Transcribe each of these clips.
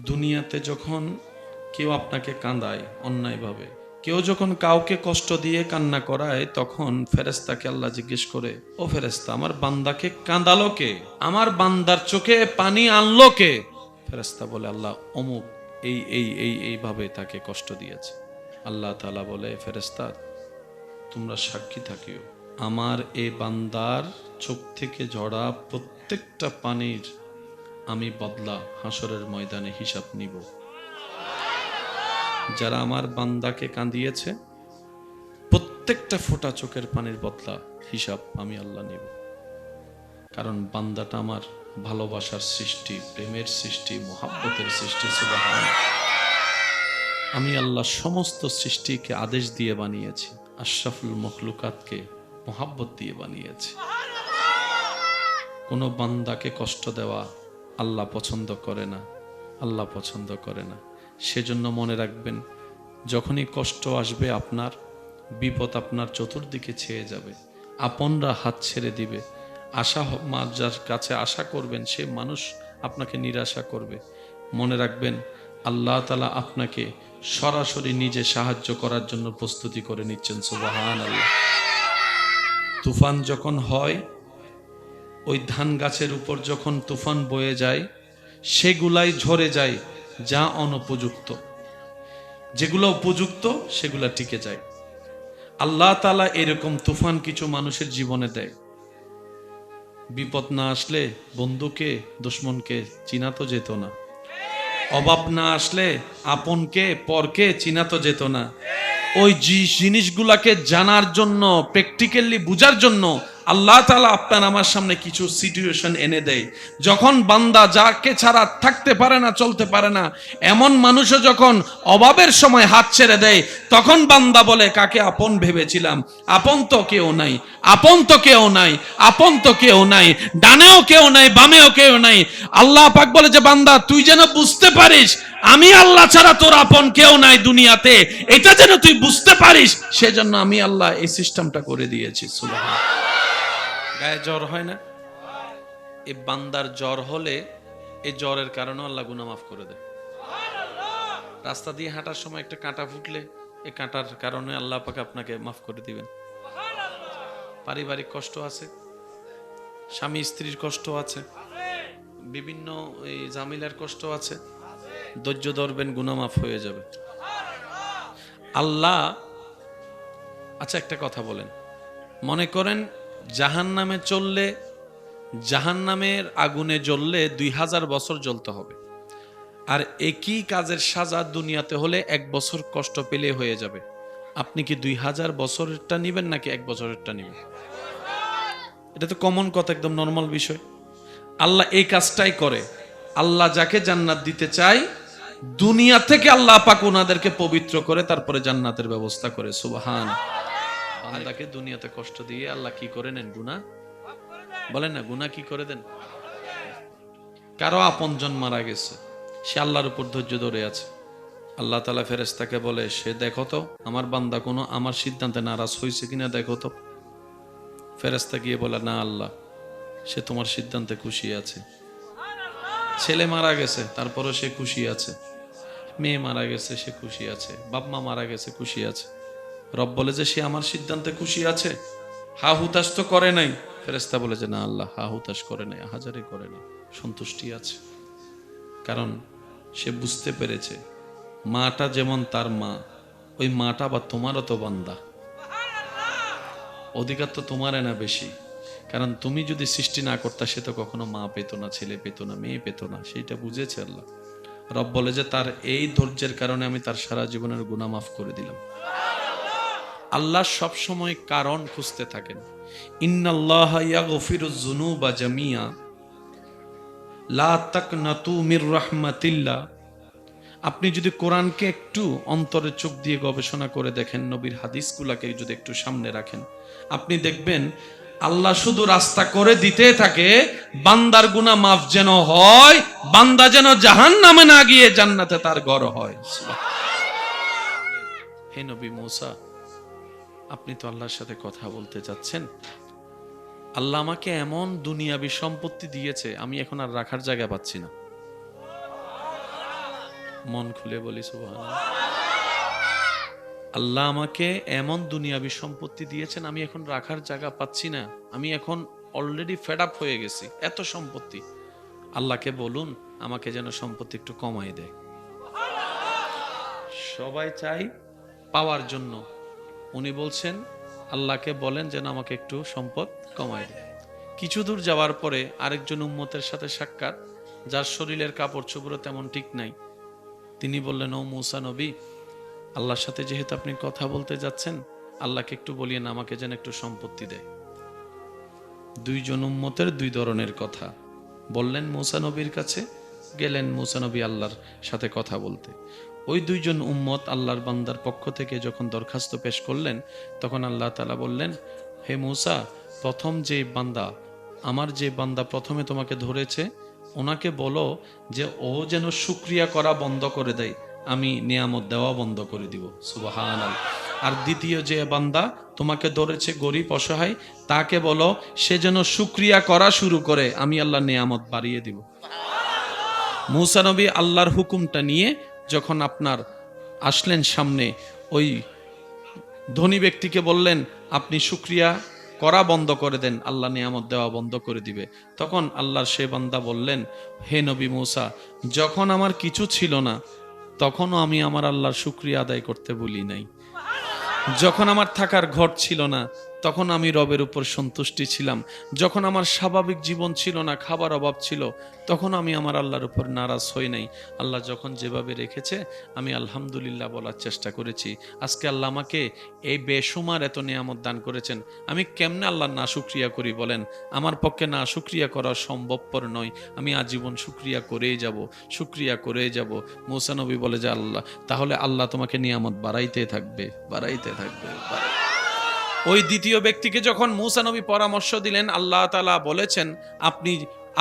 দুনিয়াতে যখন কেউ আপনাকে কাঁদায় অন্যায়ভাবে, কেউ যখন কাউকে কষ্ট দিয়ে কান্না করায়, তখন ফেরেশতাকে আল্লাহ জিজ্ঞেস করে, ও ফেরেশতা, আমার বান্দাকে কাঁদালো কে? আমার বান্দার চোখে পানি আনলো কে? ফেরেশতা বলে, আল্লাহ অমুক এইভাবে তাকে কষ্ট দিয়েছে। আল্লাহ তাআলা বলে, ফেরেশতা তোমরা সাক্ষী থাকিও, আমার এই বান্দার চোখ থেকে ঝরা প্রত্যেকটা পানির আমি বদলা হাসরের ময়দানে হিসাব নিব। যারা আমার বান্দাকে কাঁদিয়েছে প্রত্যেকটা ফোঁটা চোখের পানির বদলা হিসাব আমি আল্লাহ নিব। কারণ বান্দাটা আমার ভালোবাসার সৃষ্টি, প্রেমের সৃষ্টি, মোহাব্বতের সৃষ্টি। সুবহান। আমি আল্লাহ সমস্ত সৃষ্টিকে আদেশ দিয়ে বানিয়েছি, আশরাফুল মখলুকাতকে মোহাব্বত দিয়ে বানিয়েছি। কোনো বান্দাকে কষ্ট দেওয়া আল্লাহ পছন্দ করে না, আল্লাহ পছন্দ করে না। সেজন্য মনে রাখবেন, যখনই কষ্ট আসবে, আপনার বিপদ আপনার চতুর্দিকে ছেয়ে যাবে, আপনরা হাত ছেড়ে দিবে, যার কাছে আশা করবেন সে মানুষ আপনাকে নিরাশা করবে। মনে রাখবেন, আল্লাহ তাআলা আপনাকে সরাসরি নিজে সাহায্য করার জন্য প্রস্তুতি করে নিচ্ছেন। সুবহানাল্লাহ। তুফান যখন হয়, ওই ধান গাছের উপর যখন তুফান বয়ে যায়, সেগুলাই ঝরে যায় যা অনুপযুক্ত, যেগুলো উপযুক্ত সেগুলা টিকে যায়। আল্লাহ তাআলা এরকম তুফান কিছু মানুষের জীবনে দেয়। বিপদ না আসলে বন্ধুকে দুশ্মনকে চিনা তো যেত না, অভাব না আসলে আপনকে পরকে চিনা তো যেত না। ওই জিনিসগুলাকে জানার জন্য, প্র্যাকটিক্যালি বুঝার জন্য আল্লাহ তাআলা আপনার আমার সামনে কিছু সিচুয়েশন এনে দেয়। যখন বান্দা যাকে ছাড়া থাকতে পারে না, চলতে পারে না, এমন মানুষও যখন অভাবের সময় হাত ছেড়ে দেয়, তখন বান্দা বলে, কাকে আপন ভেবেছিলাম, আপন তো কেউ নাই, আপন তো কেউ নাই, আপন তো কেউ নাই, ডানেও কেউ নাই, বামেও কেউ নাই। আল্লাহ পাক বলে যে, বান্দা তুই যেন বুঝতে পারিস আমি আল্লাহ ছাড়া তোর আপন কেউ নাই দুনিয়াতে, এটা যেন তুই বুঝতে পারিস, সেজন্য আমি আল্লাহ এই সিস্টেমটা করে দিয়েছি। সুবহান। গায়ে জ্বর হয় না, এই বান্দার জ্বর হলে এই জ্বরের কারণে আল্লাহ গুনাহ মাফ করে দেয়। রাস্তা দিয়ে হাঁটার সময় একটা কাঁটা ফুটলে এই কাঁটার কারণে আল্লাহ পাক আপনাকে মাফ করে দিবেন। পারিবারিক কষ্ট আছে, স্বামী স্ত্রীর কষ্ট আছে, বিভিন্ন এই জামিলার কষ্ট আছে, ধৈর্য ধরবেন, গুনাহ মাফ হয়ে যাবে। আল্লাহ, আচ্ছা একটা কথা বলেন, মনে করেন জাহান্নামে চললে, জাহান্নামের আগুনে জ্বললে 2000 বছর জ্বলতে হবে, আর একই কাজের সাজা দুনিয়াতে হলে 1 বছর কষ্ট পেলে হয়ে যাবে। আপনি কি 2000 বছরেরটা নিবেন নাকি 1 বছরেরটা নিবেন? এটা তো কমন কথা, একদম নর্মাল বিষয়। আল্লাহ এই কাজটাই করে। আল্লাহ যাকে জান্নাত দিতে চায়, দুনিয়া থেকে আল্লাহ পাক ওনাদেরকে পবিত্র করে তারপরে জান্নাতের ব্যবস্থা করে। সুবহান। বান্দাকে দুনিয়াতে কষ্ট দিয়ে আল্লাহ কি করে নেন? গুনাহ বলেন না, গুনাহ কি করে দেন? কারো আপনজন মারা গেছে, সে আল্লাহর উপর ধৈর্য ধরে আছে। আল্লাহ তাআলা ফেরেশতাকে বলে, সে দেখো তো আমার বান্দা কোনো আমার সিদ্ধান্তে নারাজ হয়েছে কিনা দেখো তো। ফেরেশতা গিয়ে বলে, না আল্লাহ, সে তোমার সিদ্ধান্তে খুশি আছে। ছেলে মারা গেছে, তারপরও সে খুশি আছে। মেয়ে মারা গেছে, সে খুশি আছে। বাপ মা মারা গেছে, খুশি আছে। রব বলে যে সে আমার সিদ্ধান্তে খুশি আছে, হা হুতাশ তো করে নাই। ফেরেশতা বলে যে না আল্লাহ, হা হুতাশ করে নাই, হাজারে করে নাই, সন্তুষ্টি আছে। কারণ সে বুঝতে পেরেছে মাটা যেমন তার মা, ওই মাটা বা তোমারও তো বান্দা, অধিকার তো তোমার না বেশি। কারণ তুমি যদি সৃষ্টি না করতা, সে তো কখনো মা পেত না, ছেলে পেত না, মেয়ে পেত না। সেইটা বুঝেছে আল্লাহ। রব বলে যে তার এই ধৈর্যের কারণে আমি তার সারা জীবনের গুনাহ মাফ করে দিলাম। আল্লাহ সব সময় কারণ খুঁজতে থাকেন। ইন্নাল্লাহা ইয়াগফিরুয যুনুবা জামিয়া লা তাকনাতু মির রাহমাতিল্লাহ। আপনি যদি কোরআনকে একটু অন্তরে চোখ দিয়ে গবেষণা করে দেখেন, নবীর হাদিসগুলোকে যদি একটু সামনে রাখেন, আপনি দেখবেন আল্লাহ শুধু রাস্তা করে দিতে থাকে বান্দার গুনাহ মাফ যেন হয়, বান্দা যেন জাহান্নামে না গিয়ে জান্নাতে তার ঘর হয়। হে নবী মূসা, আপনি তো আল্লাহর সাথে কথা বলতে যাচ্ছেন, আল্লাহ আমাকে এমন দুনিয়াবি সম্পত্তি দিয়েছে, আমি এখন আর রাখার জায়গা পাচ্ছি না। মন খুলে বলি সুবহানাল্লাহ। আল্লাহ আমাকে এমন দুনিয়াবি সম্পত্তি দিয়েছেন, আমি এখন রাখার জায়গা পাচ্ছি না, আমি এখন অলরেডি ফেড আপ হয়ে গেছি, এত সম্পত্তি। আল্লাহকে বলুন আমাকে যেন সম্পত্তি একটু কমাই দেয়। সবাই চাই পাওয়ার জন্য, উনি বলছেন আল্লাহকে বলেন যেন আমাকে একটু সম্পদ কমাই দেয়। কিছু দূর যাওয়ার পরে আরেকজন উম্মতের সাথে সাক্ষাৎ, যার শরীরের কাপড় চোপড় তেমন ঠিক নাই। তিনি বললেন, ও মুসা নবী, আল্লাহর সাথে যেহেতু আপনি কথা বলতে যাচ্ছেন, আল্লাহকে একটু বলিয়েন আমাকে যেন একটু সম্পত্তি দেয়। দুইজন উম্মতের দুই ধরনের কথা বললেন মুসা নবীর কাছে, গেলেন মুসা নবী আল্লাহর সাথে কথা বলতে। ওই দুইজন উম্মত আল্লাহর বান্দার পক্ষ থেকে যখন দরখাস্ত পেশ করলেন, তখন আল্লাহ তাআলা বললেন, হে মুসা, প্রথম যে বান্দা, আমার যে বান্দা প্রথমে তোমাকে ধরেছে, ওনাকে বলো যে ও যেন শুকরিয়া করা বন্ধ করে দেয়, আমি নিয়ামত দেওয়া বন্ধ করে দিব। সুবহানাল্লাহ। আর দ্বিতীয় যে বান্দা তোমাকে ধরেছে গরিব অসহায়, তাকে বলো সে যেন শুকরিয়া করা শুরু করে, আমি আল্লাহ নিয়ামত বাড়িয়ে দিব। মুসা নবী আল্লাহর হুকুমটা নিয়ে যখন আপনার আসলেন সামনে, ওই ধনী ব্যক্তিকে বললেন আপনি শুকরিয়া করা বন্ধ করে দেন, আল্লাহ নিয়ামত দেওয়া বন্ধ করে দিবে। তখন আল্লাহর সে বান্দা বললেন, হে নবী মুসা, যখন আমার কিছু ছিল না তখনও আমি আমার আল্লাহর শুকরিয়া আদায় করতে ভুলি নাই। যখন আমার থাকার ঘর ছিল না তখন আমি রবের উপর সন্তুষ্টি ছিলাম। যখন আমার স্বাভাবিক জীবন ছিল না, খাবার অভাব ছিল, তখন আমি আমার আল্লাহর উপর নারাজ হই নাই। আল্লাহ যখন যেভাবে রেখেছে আমি আলহামদুলিল্লাহ বলার চেষ্টা করেছি। আজকে আল্লাহ আমাকে এই বেশুমার এত নিয়ামত দান করেছেন, আমি কেমনে আল্লাহ না শুকরিয়া করি বলেন? আমার পক্ষে না শুকরিয়া করা সম্ভবপর নয়। আমি আজীবন শুকরিয়া করেই যাব, শুকরিয়া করেই যাব। মুসা নবী বলে যে আল্লাহ, তাহলে আল্লাহ তোমাকে নিয়ামত বাড়াইতে থাকবে, বাড়াইতে থাকবে। ওই দ্বিতীয় ব্যক্তিকে যখন মুসা নবী পরামর্শ দিলেন, আল্লাহ তাআলা বলেছেন আপনি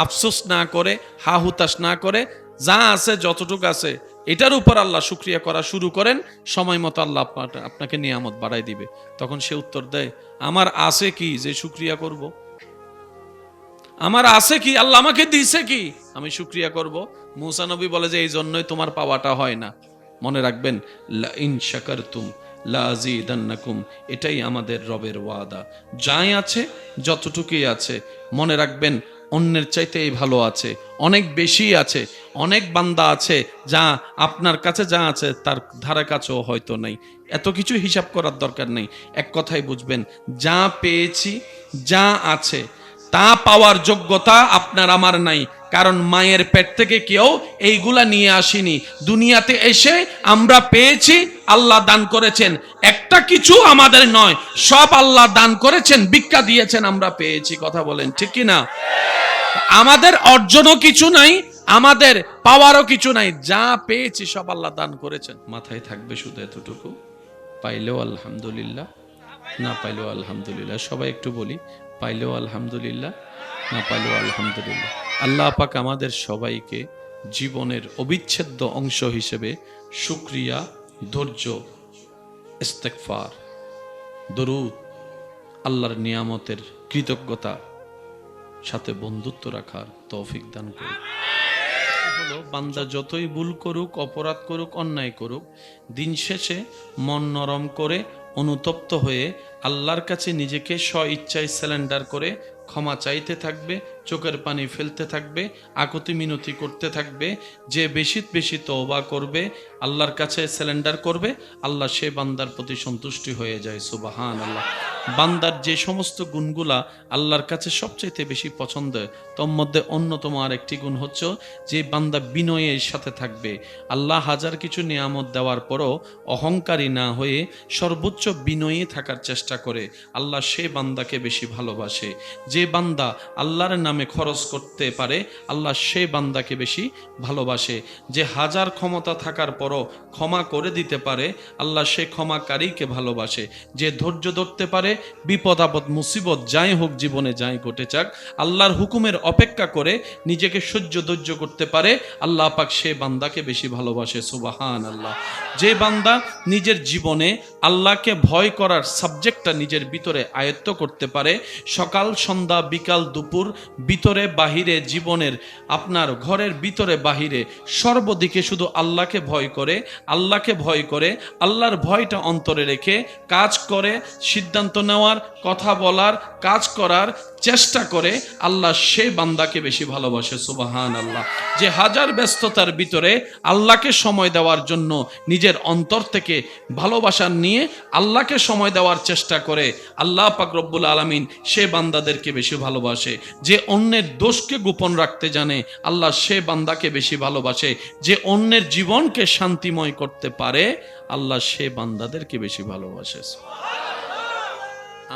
আফসোস না করে, হা হুতাশ না করে, যা আছে যতটুকু আছে এটার উপর আল্লাহ শুকরিয়া করা শুরু করেন, সময় মতো আল্লাহ আপনাকে নিয়ামত বাড়াই দিবে। তখন সে উত্তর দেয়, আমার আছে কি যে শুকরিয়া করব? আমার আছে কি? আল্লাহ আমাকে দিয়েছে কি আমি শুকরিয়া করব? মুসা নবী বলে যে এই জন্যই তোমার পাওয়াটা হয় না। মনে রাখবেন, লা ইন শাকারতুম লা আযীদান্নাকুম, এটাই আমাদের রবের ওয়াদা। যাই আছে যতটুকুই আছে, মনে রাখবেন অন্যের চাইতে এই ভালো আছে, অনেক বেশি আছে। অনেক বান্দা আছে যা আপনার কাছে যা আছে তার ধারে কাছেও হয়তো নাই। এত কিছু হিসাব করার দরকার নেই। এক কথাই বুঝবেন, যা পেয়েছি, যা আছে, তা পাওয়ার যোগ্যতা আপনার আমার নাই। কারণ মায়ের পেট থেকে কেউ এইগুলা নিয়ে আসেনি। দুনিয়াতে এসে আমরা পেয়েছি, আল্লাহ দান করেছেন। একটা কিছু আমাদের নয়, সব আল্লাহ দান করেছেন, ভিক্ষা দিয়েছেন, আমরা পেয়েছি। কথা বলেন ঠিক কি না? আমাদের অর্জনও কিছু নাই, আমাদের পাওয়ারও কিছু নাই। যা পেয়েছি সব আল্লাহ দান করেছেন। মাথায় থাকবে শুধু এতটুকু, পাইলেও আলহামদুলিল্লাহ, না পাইলেও আলহামদুলিল্লাহ। সবাই একটু বলি, পাইলেও আলহামদুলিল্লাহ, না পাইলেও আলহামদুলিল্লাহ। আল্লাহ পাক আমাদের সবাইকে জীবনের অবিচ্ছেদ্য অংশ হিসেবে শুকরিয়া, ধৈর্য, ইস্তেগফার, দরুদ, আল্লাহর নিয়ামতের কৃতজ্ঞতা সাথে বন্ধুত্ব রাখার তৌফিক দান করুন। হলো বান্দা যতই ভুল করুক, অপরাধ করুক, অন্যায় করুক, দিন শেষে মন নরম করে, অনুতপ্ত হয়ে আল্লাহর কাছে নিজেকে স্ব ইচ্ছায় স্যালেন্ডার করে ক্ষমা চাইতে থাকবে, চোখের পানি ফেলতে থাকবে, আকুতি মিনতি করতে থাকবে। যে বেশি বেশি তওবা করবে, আল্লাহর কাছে স্যালেন্ডার করবে, আল্লাহ সে বান্দার প্রতি সন্তুষ্টি হয়ে যায়। সুবহানাল্লাহ। বান্দার যে সমস্ত গুণগুলা আল্লাহর কাছে সবচাইতে বেশি পছন্দ, তোর মধ্যে অন্যতম আরেকটি গুণ হচ্ছে যে বান্দা বিনয়ের সাথে থাকবে। আল্লাহ হাজার কিছু নিয়ামত দেওয়ার পরও অহংকারী না হয়ে সর্বোচ্চ বিনয়ী থাকার চেষ্টা করে, আল্লাহ সে বান্দাকে বেশি ভালোবাসে। যে বান্দা আল্লাহর নামে খরচ করতে পারে, আল্লাহ সে বান্দাকে বেশি ভালোবাসে। যে হাজার ক্ষমতা থাকার পরও ক্ষমা করে দিতে পারে, আল্লাহ সে ক্ষমাকারীকে ভালোবাসে। যে ধৈর্য ধরতে পারে, বিপদ আপদ মুসিবত যাই হোক জীবনে যাই ঘটে যাক, আল্লাহর হুকুমের অপেক্ষা করে নিজেকে সহ্য ধৈর্য করতে পারে, আল্লাহ পাক সে বান্দাকে বেশি ভালোবাসে। সুবহানাল্লাহ। যে বান্দা নিজের জীবনে আল্লাহকে ভয় করার সাবজেক্টটা নিজের ভিতরে আয়ত্ত করতে পারে, সকাল সন্ধ্যা বিকাল দুপুর ভিতরে বাহিরে, জীবনের আপনার ঘরের ভিতরে বাহিরে সর্বদিকে শুধু আল্লাহকে ভয় করে, আল্লাহকে ভয় করে, আল্লাহর ভয়টা অন্তরে রেখে কাজ করে, সিদ্ধান্ত নেওয়ার, কথা বলার, কাজ করার চেষ্টা করে, আল্লাহ সে বান্দাকে বেশি ভালোবাসে। সুবহানাল্লাহ। যে হাজার ব্যস্ততার ভিতরে আল্লাহকে সময় দেওয়ার জন্য নিজের অন্তর থেকে ভালোবাসা নিয়ে আল্লাহকে সময় দেওয়ার চেষ্টা করে, আল্লাহ পাক রব্বুল আলামিন সে বান্দাদেরকে বেশি ভালোবাসে। যে অন্যের দোষকে গোপন রাখতে জানে, আল্লাহ সে বান্দাকে বেশি ভালোবাসে। যে অন্যের জীবনকে শান্তিময় করতে পারে, আল্লাহ সে বান্দাদেরকে বেশি ভালোবাসে।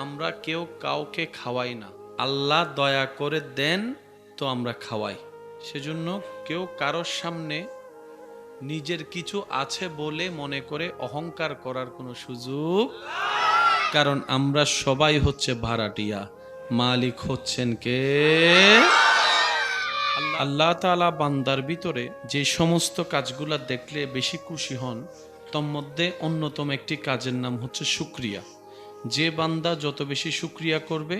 আমরা কেউ কাউকে খাওয়াই না, আল্লাহ দয়া করে দেন তো আমরা খাওয়াই। সেজন্য কেউ কারোর সামনে নিজের কিছু আছে বলে মনে করে অহংকার করার কোনো সুযোগ, কারণ আমরা সবাই হচ্ছে ভাড়াটিয়া, মালিক হচ্ছেন কে? আল্লাহ তাআলা বান্দার ভিতরে যে সমস্ত কাজগুলা দেখলে বেশি খুশি হন, তার মধ্যে অন্যতম একটি কাজের নাম হচ্ছে শুকরিয়া। যে বান্দা যত বেশি শুকরিয়া করবে,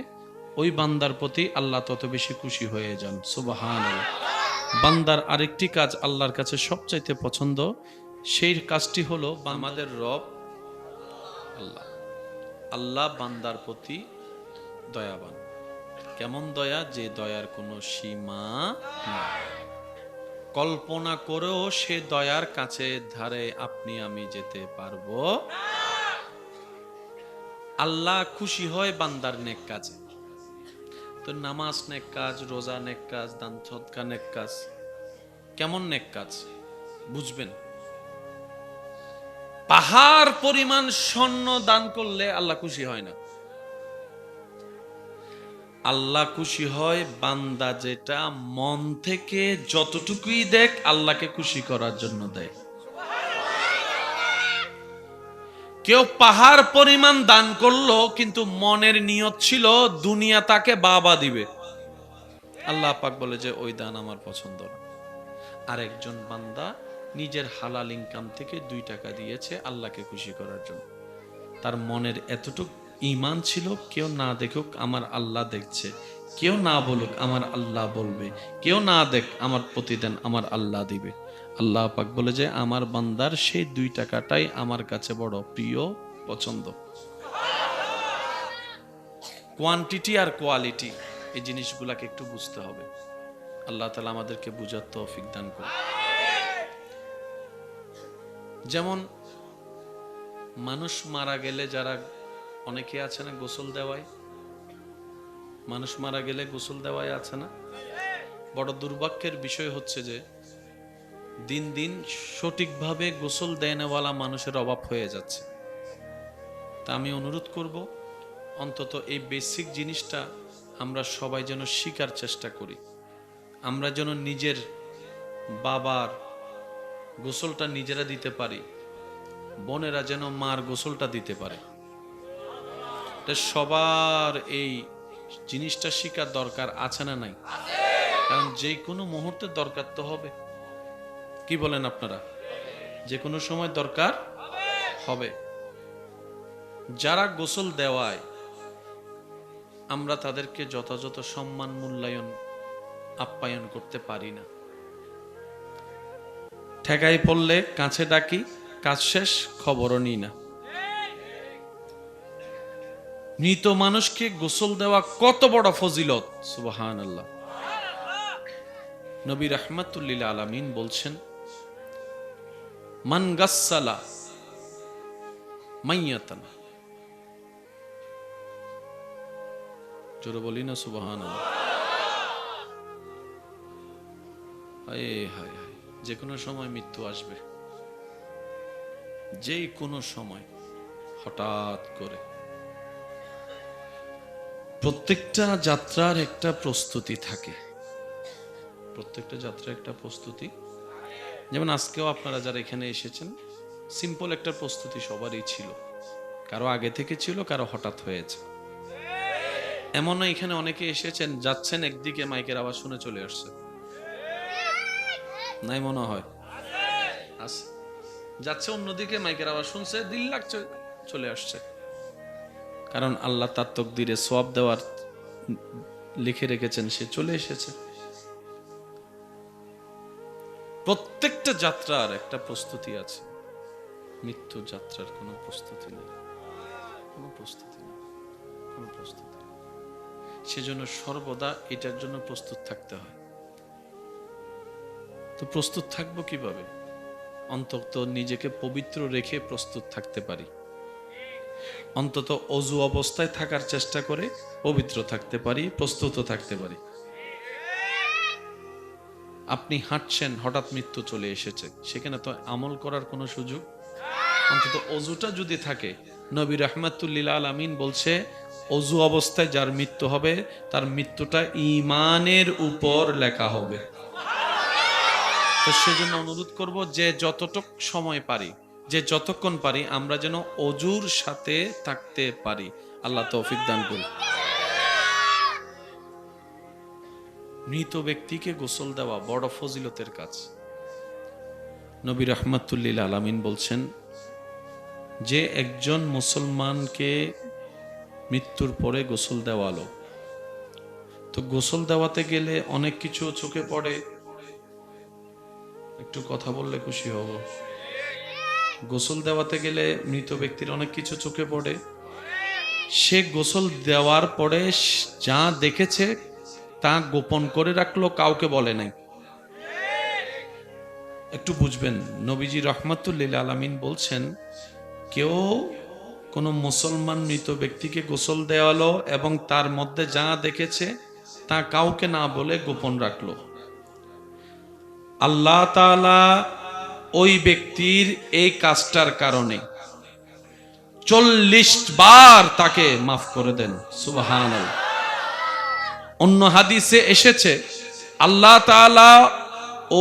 ওই বান্দার প্রতি আল্লাহ তত বেশি খুশি হয়ে যান। সুবহানাল্লাহ। বান্দার আরেকটি কাজ আল্লাহর কাছে সবচাইতে পছন্দ, সেই কাজটি হলো আমাদের রব আল্লাহ। আল্লাহ বান্দার প্রতি দয়াবান। কেমন দয়া? যে দয়ার কোনো সীমা নাই। কল্পনা করেও সে দয়ার কাছে ধারে আপনি আমি যেতে পারবো। আল্লাহ খুশি হয় বান্দার নেক কাজে। তো নামাজ নেক কাজ, রোজা নেক কাজ, দান সদকা নেক কাজ। কেমন নেক কাজ বুঝবেন? পাহাড় পরিমাণ স্বর্ণ দান করলে আল্লাহ খুশি হয় না। আল্লাহ খুশি হয় বান্দা যেটা মন থেকে যতটুকুই দেখ আল্লাহকে খুশি করার জন্য দেয়। কেউ পাহাড় পরিমাণ দান করলো, কিন্তু মনের নিয়ত ছিল দুনিয়া তাকে বাবা দিবে, আল্লাহ পাক বলে যে ওই দান আমার পছন্দ না। আরেকজন বান্দা নিজের হালাল ইনকাম থেকে 2 টাকা দিয়েছে আল্লাহকে খুশি করার জন্য। তার মনের এতটুক ঈমান ছিল, কেউ না দেখুক আমার আল্লাহ দেখছে, কেউ না বলুক আমার আল্লাহ বলবে, কেউ না দেখ আমার প্রতিদান আমার আল্লাহ দিবে। আল্লাহ পাক বলে যে আমার বান্দার সেই 2 টাকাটাই আমার কাছে বড় প্রিয়, পছন্দ। কোয়ান্টিটি আর কোয়ালিটি, এই জিনিসগুলাকে একটু বুঝতে হবে। আল্লাহ তাআলা আমাদেরকে বুঝার তৌফিক দান করুন। যেমন মানুষ মারা গেলে যারা অনেকে আছে না গোসল দেওয়ায়, মানুষ মারা গেলে গোসল দেওয়ায় আছে না। বড় দুর্ভাগ্যের বিষয় হচ্ছে যে দিন দিন সঠিকভাবে গোসল দেয়নাওয়ালা মানুষের অভাব হয়ে যাচ্ছে। তা আমি অনুরোধ করব, অন্তত এই বেসিক জিনিসটা আমরা সবাই যেন শিখার চেষ্টা করি। আমরা যেন নিজের বাবার গোসলটা নিজেরা দিতে পারি, বোনেরা যেন মার গোসলটা দিতে পারে। সবার এই জিনিসটা শিখার দরকার আছে না নাই? কারণ যে কোনো মুহূর্তে দরকার তো হবে। কি বলেন আপনারা? যে কোনো সময় দরকার হবে। যারা গোসল দেওয়ায় আমরা তাদেরকে যথাযথ সম্মান, মূল্যায়ন, আপ্যায়ন করতে পারি না। ঠেকাই পড়লে কাছে ডাকি, কাজ শেষ খবরও নিই না। মৃত মানুষকে গোসল দেওয়া কত বড় ফজিলত! সুবহানাল্লাহ। নবী রাহমাতুল লিল আলামিন বলছেন, মান গাসসালা মাইয়াতান, জোরে বলি না সুবহানাল্লাহ। হায় হায় হায়, যে কোনো সময় মৃত্যু আসবে, যে কোনো সময়, হঠাৎ করে। প্রত্যেকটা যাত্রার একটা প্রস্তুতি থাকে, প্রত্যেকটা যাত্রার একটা প্রস্তুতি। যেমন আজকেও আপনারা যারা এখানে এসেছেন, সিম্পল একটা প্রস্তুতি সবারই ছিল। কারো আগে থেকে ছিল, কারো হঠাৎ হয়েছে। এমন না এখানে অনেকে এসেছেন, যাচ্ছেন একদিকে মাইকের আওয়াজ শুনে চলে আসছে, নাই মনে হয় আছে। যাচ্ছে অন্যদিকে মাইকের আওয়াজ শুনছে, দিল লাগছে, চলে আসছে। কারণ আল্লাহ তার তাকদীরে সওয়াব দেওয়ার লিখে রেখেছেন, সে চলে এসেছে। প্রত্যেকটা যাত্রার একটা প্রস্তুতি আছে, মৃত্যু যাত্রার কোনো প্রস্তুতি নেই, কোনো প্রস্তুতি নেই, কোনো প্রস্তুতি নেই। সেজন্য সর্বদা এটার জন্য প্রস্তুত থাকতে হয়। তো প্রস্তুত থাকবো কিভাবে? অন্তত নিজেকে পবিত্র রেখে প্রস্তুত থাকতে পারি। অন্তত অজু অবস্থায় থাকার চেষ্টা করে পবিত্র থাকতে পারি, প্রস্তুত থাকতে পারি। আপনি হাঁটছেন, হঠাৎ মৃত্যু চলে এসেছে, সেখানে তো আমল করার কোনো সুযোগ, অন্তত অজুটা যদি থাকে। নবী রাহমাতুল্লিল আলামিন বলছে, অজু অবস্থায় যার মৃত্যু হবে তার মৃত্যুটা ঈমানের উপর লেখা হবে। তো সেজন্য অনুরোধ করব, যে যতটুক সময় পারি, যে যতক্ষণ পারি, আমরা যেন অজুর সাথে থাকতে পারি। আল্লাহ তৌফিক দান করুন। মৃত ব্যক্তিকে গোসল দেওয়া বড় ফজিলতের কাজ। নবী রাহমাতুল্লিল আলামিন বলছেন, যে একজন মুসলমানকে মৃত্যুর পরে গোসল দেওয়ালো, তো গোসল দেওয়াতে গেলে অনেক কিছু চোখে পড়ে। একটু কথা বললে খুশি হব। গোসল দেওয়াতে গেলে মৃত ব্যক্তির অনেক কিছু চোখে পড়ে। সে গোসল দেওয়ার পরে যা দেখেছে তা গোপন করে রাখলো, কাউকে বলে নাই। একটু বুঝবেন, নবীজি রাহমাতুল্লিল আলামিন বলছেন, কেউ কোনো মুসলমান মৃত ব্যক্তিকে গোসল দেওয়ালো এবং তার মধ্যে যা দেখেছে তা কাউকে না বলে গোপন রাখলো, আল্লাহ তাআলা ওই ব্যক্তির এই কাজটার কারণে 40 বার তাকে মাফ করে দেন। সুবহানাল্লাহ। অন্য হাদিসে এসেছে, আল্লাহ তাআলা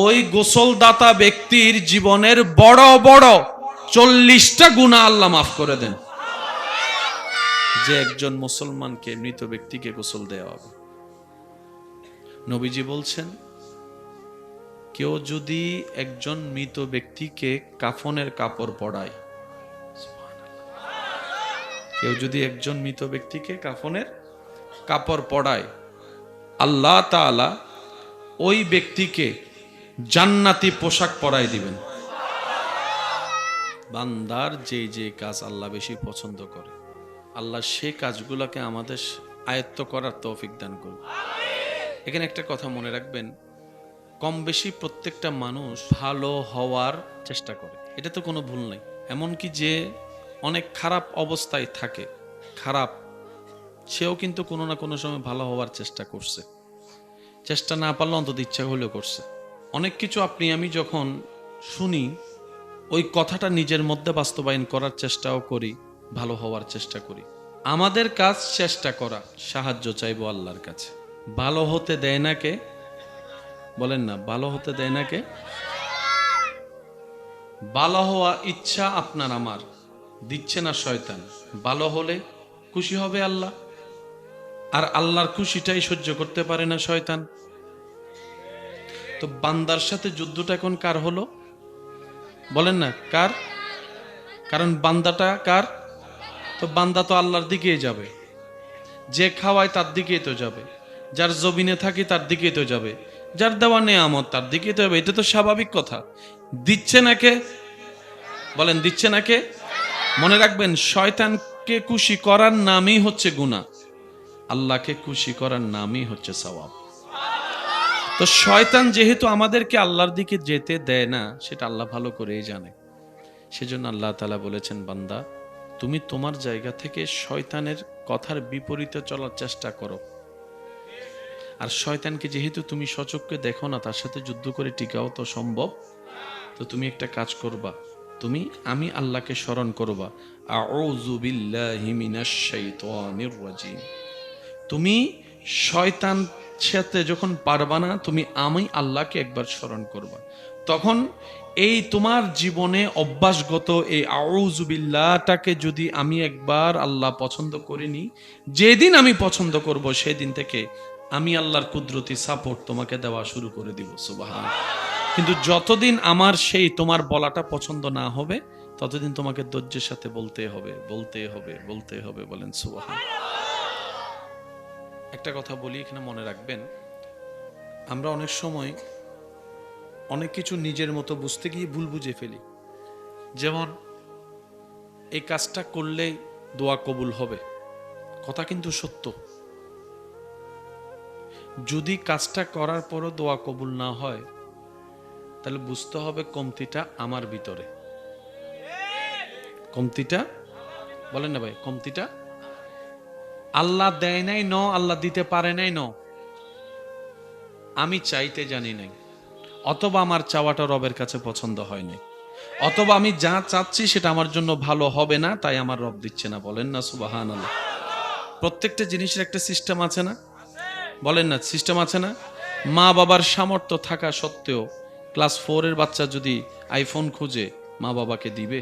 ওই গোসলদাতা ব্যক্তির জীবনের বড় বড় 40টা গুনাহ আল্লাহ মাফ করে দেন, যে একজন মুসলমানকে, মৃত ব্যক্তিকে গোসল দেওয়া হবে। নবীজি বলছেন, কেউ যদি একজন মৃত ব্যক্তিকে কাফনের কাপড় পরায়, কেউ যদি একজন মৃত ব্যক্তিকে কাফনের কাপড় পরায়, আল্লাহ তাআলা ওই ব্যক্তিকে জান্নাতি পোশাক পরায় দিবেন। বান্দার যে যে কাজ আল্লাহ বেশি পছন্দ করে, আল্লাহ সেই কাজগুলোকে আমাদের আয়ত্ত করার তৌফিক দান করুন। এখানে একটা কথা মনে রাখবেন, কম বেশি প্রত্যেকটা মানুষ ভালো হওয়ার চেষ্টা করে, এটা তো কোনো ভুল নেই। এমনকি যে অনেক খারাপ অবস্থায় থাকে, খারাপ, সেও কিন্তু কোনো না কোনো সময় ভালো হওয়ার চেষ্টা করছে। চেষ্টা না পারলে অন্তত ইচ্ছা হলেও করছে। অনেক কিছু আপনি আমি যখন শুনি, ওই কথাটা নিজের মধ্যে বাস্তবায়ন করার চেষ্টাও করি, ভালো হওয়ার চেষ্টা করি। আমাদের কাজ চেষ্টা করা, সাহায্য চাইবো আল্লাহর কাছে। ভালো হতে দেয় না কে? বলেন না, ভালো হতে দেয় না কে? ভালো হওয়া ইচ্ছা আপনার আমার, দিচ্ছে না শয়তান। ভালো হলে খুশি হবে আল্লাহ, আর আল্লাহর খুশিটাই সহ্য করতে পারে না শয়তান। তো বান্দার সাথে যুদ্ধটা এখন কার হলো? বলেন না কার? কারণ বান্দাটা কার? তো বান্দা তো আল্লাহর দিকেই যাবে, যে খাওয়ায় তার দিকেই তো যাবে, যার জমিনে থাকি তার দিকেই তো যাবে, যার দেওয়া নেয়ামত তার দিকেই তো যাবে। এটা তো স্বাভাবিক কথা। দিচ্ছে না কে? বলেন, দিচ্ছে না কে? মনে রাখবেন, শয়তানকে খুশি করার নামই হচ্ছে গুনাহ, আল্লাহকে খুশি করার নামই হচ্ছে সওয়াব। তো শয়তান যেহেতু আমাদেরকে আল্লাহর দিকে যেতে দেয় না, সেটা আল্লাহ ভালো করেই জানে। সেজন্য আল্লাহ তাআলা বলেছেন, বান্দা তুমি তোমার জায়গা থেকে শয়তানের কথার বিপরীতে চলার চেষ্টা করো। আর শয়তানকে যেহেতু তুমি সচক্ষে দেখো না, তার সাথে যুদ্ধ করে টিকাও তো সম্ভব। তো তুমি একটা কাজ করবা, আমি আল্লাহকে স্মরণ করবা, আউযু বিল্লাহি মিনাশ শাইতানির রাজিম। তুমি শয়তান সাথে যখন পারবা না, তুমি আমি আল্লাহকে একবার স্মরণ করবা। তখন এই তোমার জীবনে অভ্যাসগত এই আউযু বিল্লাহটাকে যদি আমি একবার আল্লাহ পছন্দ করিনি, যেদিন আমি পছন্দ করব সেদিন থেকে আমি আল্লাহর কুদরতি সাপোর্ট তোমাকে দেওয়া শুরু করে দিব। সুবহানাল্লাহ। কিন্তু যতদিন আমার সেই তোমার বলাটা পছন্দ না হবে, ততদিন তোমাকে ধৈর্যের সাথে বলতে হবে, বলতে হবে, বলতে হবে। বলেন সুবহানাল্লাহ। একটা কথা বলি, এখানে মনে রাখবেন, আমরা অনেক সময় অনেক কিছু নিজের মতো বুঝতে গিয়ে ভুল বুঝে ফেলি। যেমন এই কাজটা করলেই দোয়া কবুল হবে, কথা কিন্তু সত্য। যদি কাজটা করার পরও দোয়া কবুল না হয়, তাহলে বুঝতে হবে কমতিটা আমার ভিতরে। কমতিটা, বলেন না ভাই, কমতিটা আল্লাহ দেয় নাই ন, আল্লাহ দিতে পারে নাই ন, আমি চাইতে জানি নাই, অথবা আমার চাওয়াটা রবের কাছে পছন্দ হয় নাই, অথবা আমি যা চাচ্ছি সেটা আমার জন্য ভালো হবে না, তাই আমার রব দিচ্ছে না। বলেন না সুবহানাল্লাহ। প্রত্যেকটা জিনিসের একটা সিস্টেম আছে না? বলেন না, সিস্টেম আছে না? মা বাবার সামর্থ্য থাকা সত্ত্বেও ক্লাস 4-এর বাচ্চা যদি আইফোন খুঁজে, মা বাবাকে দিবে?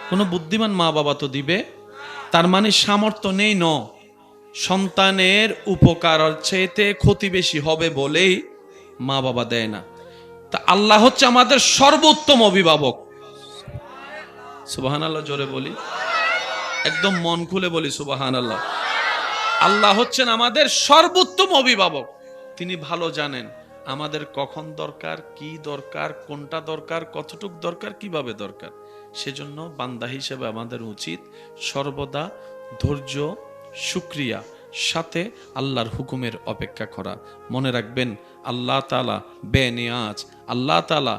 কোনো বুদ্ধিমান মা বাবা তো দিবে। তার মানে সামর্থ্য নেই ন, সন্তানের উপকার চাইতে ক্ষতি বেশি হবে বলেই মা বাবা দেয় না। তা আল্লাহ হচ্ছে আমাদের সর্বোত্তম অভিভাবক। সুবহানাল্লাহ, জোরে বলি, একদম মন খুলে বলি সুবহানাল্লাহ। আল্লাহ হচ্ছেন আমাদের সর্বোত্তম অভিভাবক। তিনি ভালো জানেন আমাদের কখন দরকার, কি দরকার, কোনটা দরকার, কতটুক দরকার, কিভাবে দরকার। সেজন্য বান্দা হিসেবে আমাদের উচিত সর্বদা ধৈর্য, শুকরিয়া, সাথে আল্লাহর হুকুমের অপেক্ষা করা। মনে রাখবেন, আল্লাহ তাআলা বেনিয়াজ, আল্লাহ তাআলা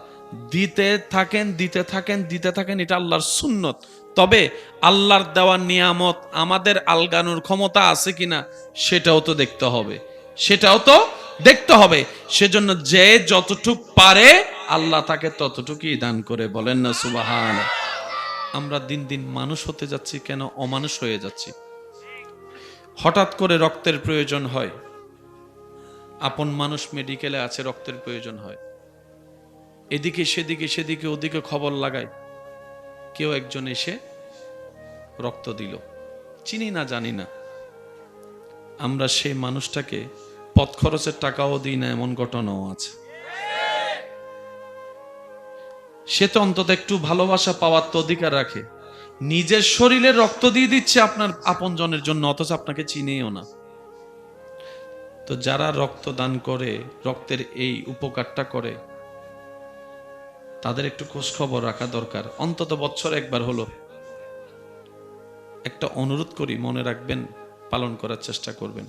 দিতে থাকেন, দিতে থাকেন, দিতে থাকেন, এটা আল্লাহর সুন্নত। তবে আল্লাহর দেওয়া নিয়ামত আমাদের আলগানোর ক্ষমতা আছে কিনা সেটাও তো দেখতে হবে, সেটাও তো দেখতে হবে। সেজন্য যে যতটুক পারে আল্লাহ তাকে ততটুকুই দান করে। বলেন না সুবহান। আমরা দিন দিন মানুষ হতে যাচ্ছি কেন, অমানুষ হয়ে যাচ্ছি। হঠাৎ করে রক্তের প্রয়োজন হয়, আপন মানুষ মেডিকেলে আছে, রক্তের প্রয়োজন হয়, এদিকে সেদিকে সেদিকে ওদিকে খবর লাগায়, কেউ একজন এসে রক্ত দিল, চিনি না জানি না, আমরা সেই মানুষটাকে পথ খরচের টাকাও দিই না, এমন ঘটনাও আছে। সে তো অন্তত একটু ভালোবাসা পাওয়ার তো অধিকার রাখে। নিজের শরীরে রক্ত দিয়ে দিচ্ছে আপনার আপনজনের জন্য, অথচ আপনাকে চিনেও না। তো যারা রক্ত দান করে, রক্তের এই উপকারটা করে, তাদের একটু খোঁজ খবর রাখা দরকার, অন্তত বছর একবার হলো। একটা অনুরোধ করি, মনে রাখবেন, পালন করার চেষ্টা করবেন।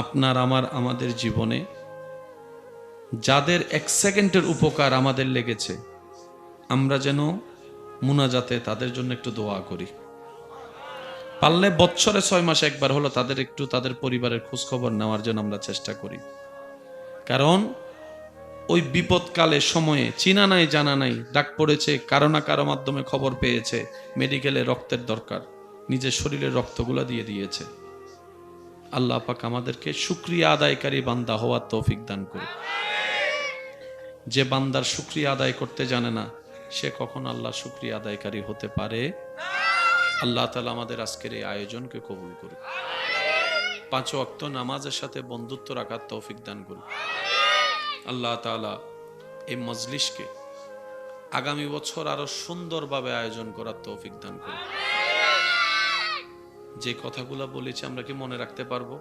আপনার আমার আমাদের জীবনে যাদের 1 সেকেন্ডের উপকার আমাদের লেগেছে, আমরা যেন মুনাজাতে তাদের জন্য একটু দোয়া করি। পারলে বছরে 6 মাসে একবার হলো তাদের একটু, তাদের পরিবারের খোঁজ খবর নেওয়ার জন্য আমরা চেষ্টা করি। কারণ ওই বিপদকালে সময়ে চিনা নাই জানা নাই, ডাক পড়েছে, কারো না কারো মাধ্যমে খবর পেয়েছে মেডিকেলে রক্তের দরকার, নিজের শরীরের রক্তগুলা দিয়ে দিয়েছে। আল্লাহ পাক আমাদেরকে শুকরিয়া আদায়কারী বান্দা হওয়ার তৌফিক দান করুন। যে বান্দার শুকরিয়া আদায় করতে জানে না, সে কখন আল্লাহ শুকরিয়া আদায়কারী হতে পারে? আল্লাহ তাআলা আমাদের আজকের এই আয়োজনকে কবুল করুন। 5 ওয়াক্ত নামাজের সাথে বন্ধুত্ব রাখার তৌফিক দান করুন। আল্লাহ তাআলা এই মজলিসকে আগামী বছর আরো সুন্দরভাবে আয়োজন করার তৌফিক দান করুন। যে কথাগুলো বলেছি আমরা কি মনে রাখতে পারবো?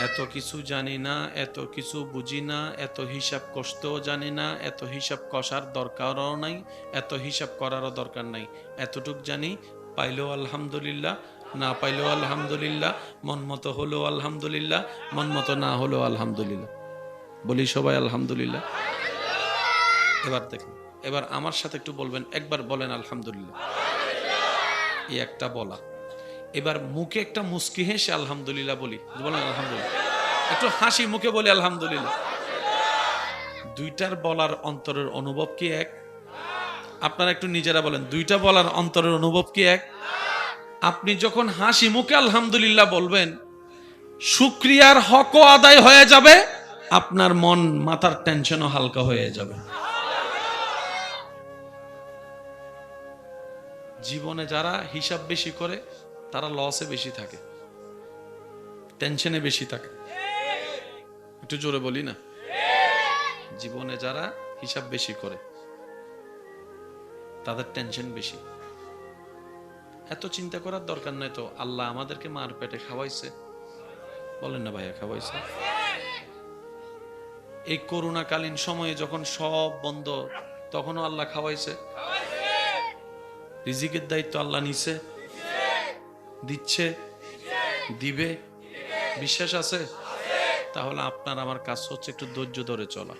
এত কিছু জানি না, এত কিছু বুঝি না, এত হিসাব কষতেও জানি না, এত হিসাব কষার দরকারও নাই, এত হিসাব করারও দরকার নাই। এতটুক জানি, পাইলেও আলহামদুলিল্লাহ, না পাইলেও আলহামদুলিল্লাহ, মন মতো হলেও আলহামদুলিল্লাহ, মন মতো না হলেও আলহামদুলিল্লাহ। বলি সবাই আলহামদুলিল্লাহ। এবার দেখুন, এবার আমার সাথে একটু বলবেন, একবার বলেন আলহামদুলিল্লাহ। এই একটা বলা। এবার মুখে একটা মুস্কি হেসে আলহামদুলিল্লাহ বলি, বলেন আলহামদুলিল্লাহ। একটু হাসি মুখে বলি আলহামদুলিল্লাহ। দুইটার বলার অন্তরের অনুভব কি এক? আপনারা একটু নিজেরা বলেন, দুইটা বলার অন্তরের অনুভব কি এক? আপনি যখন হাসি মুখে আলহামদুলিল্লাহ বলবেন, শুকরিয়ার হকও আদায় হয়ে যাবে, আপনার মন মাথার টেনশনও হালকা হয়ে যাবে। জীবনে যারা হিসাব বেশি করে তারা লসে বেশি থাকে, টেনশনে বেশি থাকে। একটু জোরে বলি না? জীবনে যারা হিসাব বেশি করে তাদের টেনশন বেশি। এত চিন্তা করার দরকার নাই তো, আল্লাহ আমাদেরকে মার পেটে খাওয়াইছে, বলেন না ভাইয়া, খাওয়াইছে? এই করোনাকালীন সময়ে যখন সব বন্ধ, তখনও আল্লাহ খাওয়াইছে। রিজিকের দায়িত্ব আল্লাহ নিছে, দিচ্ছে, দিবে, বিশ্বাস আছে? তাহলে আপনার আমার কাজ হচ্ছে একটু ধৈর্য ধরে চলা,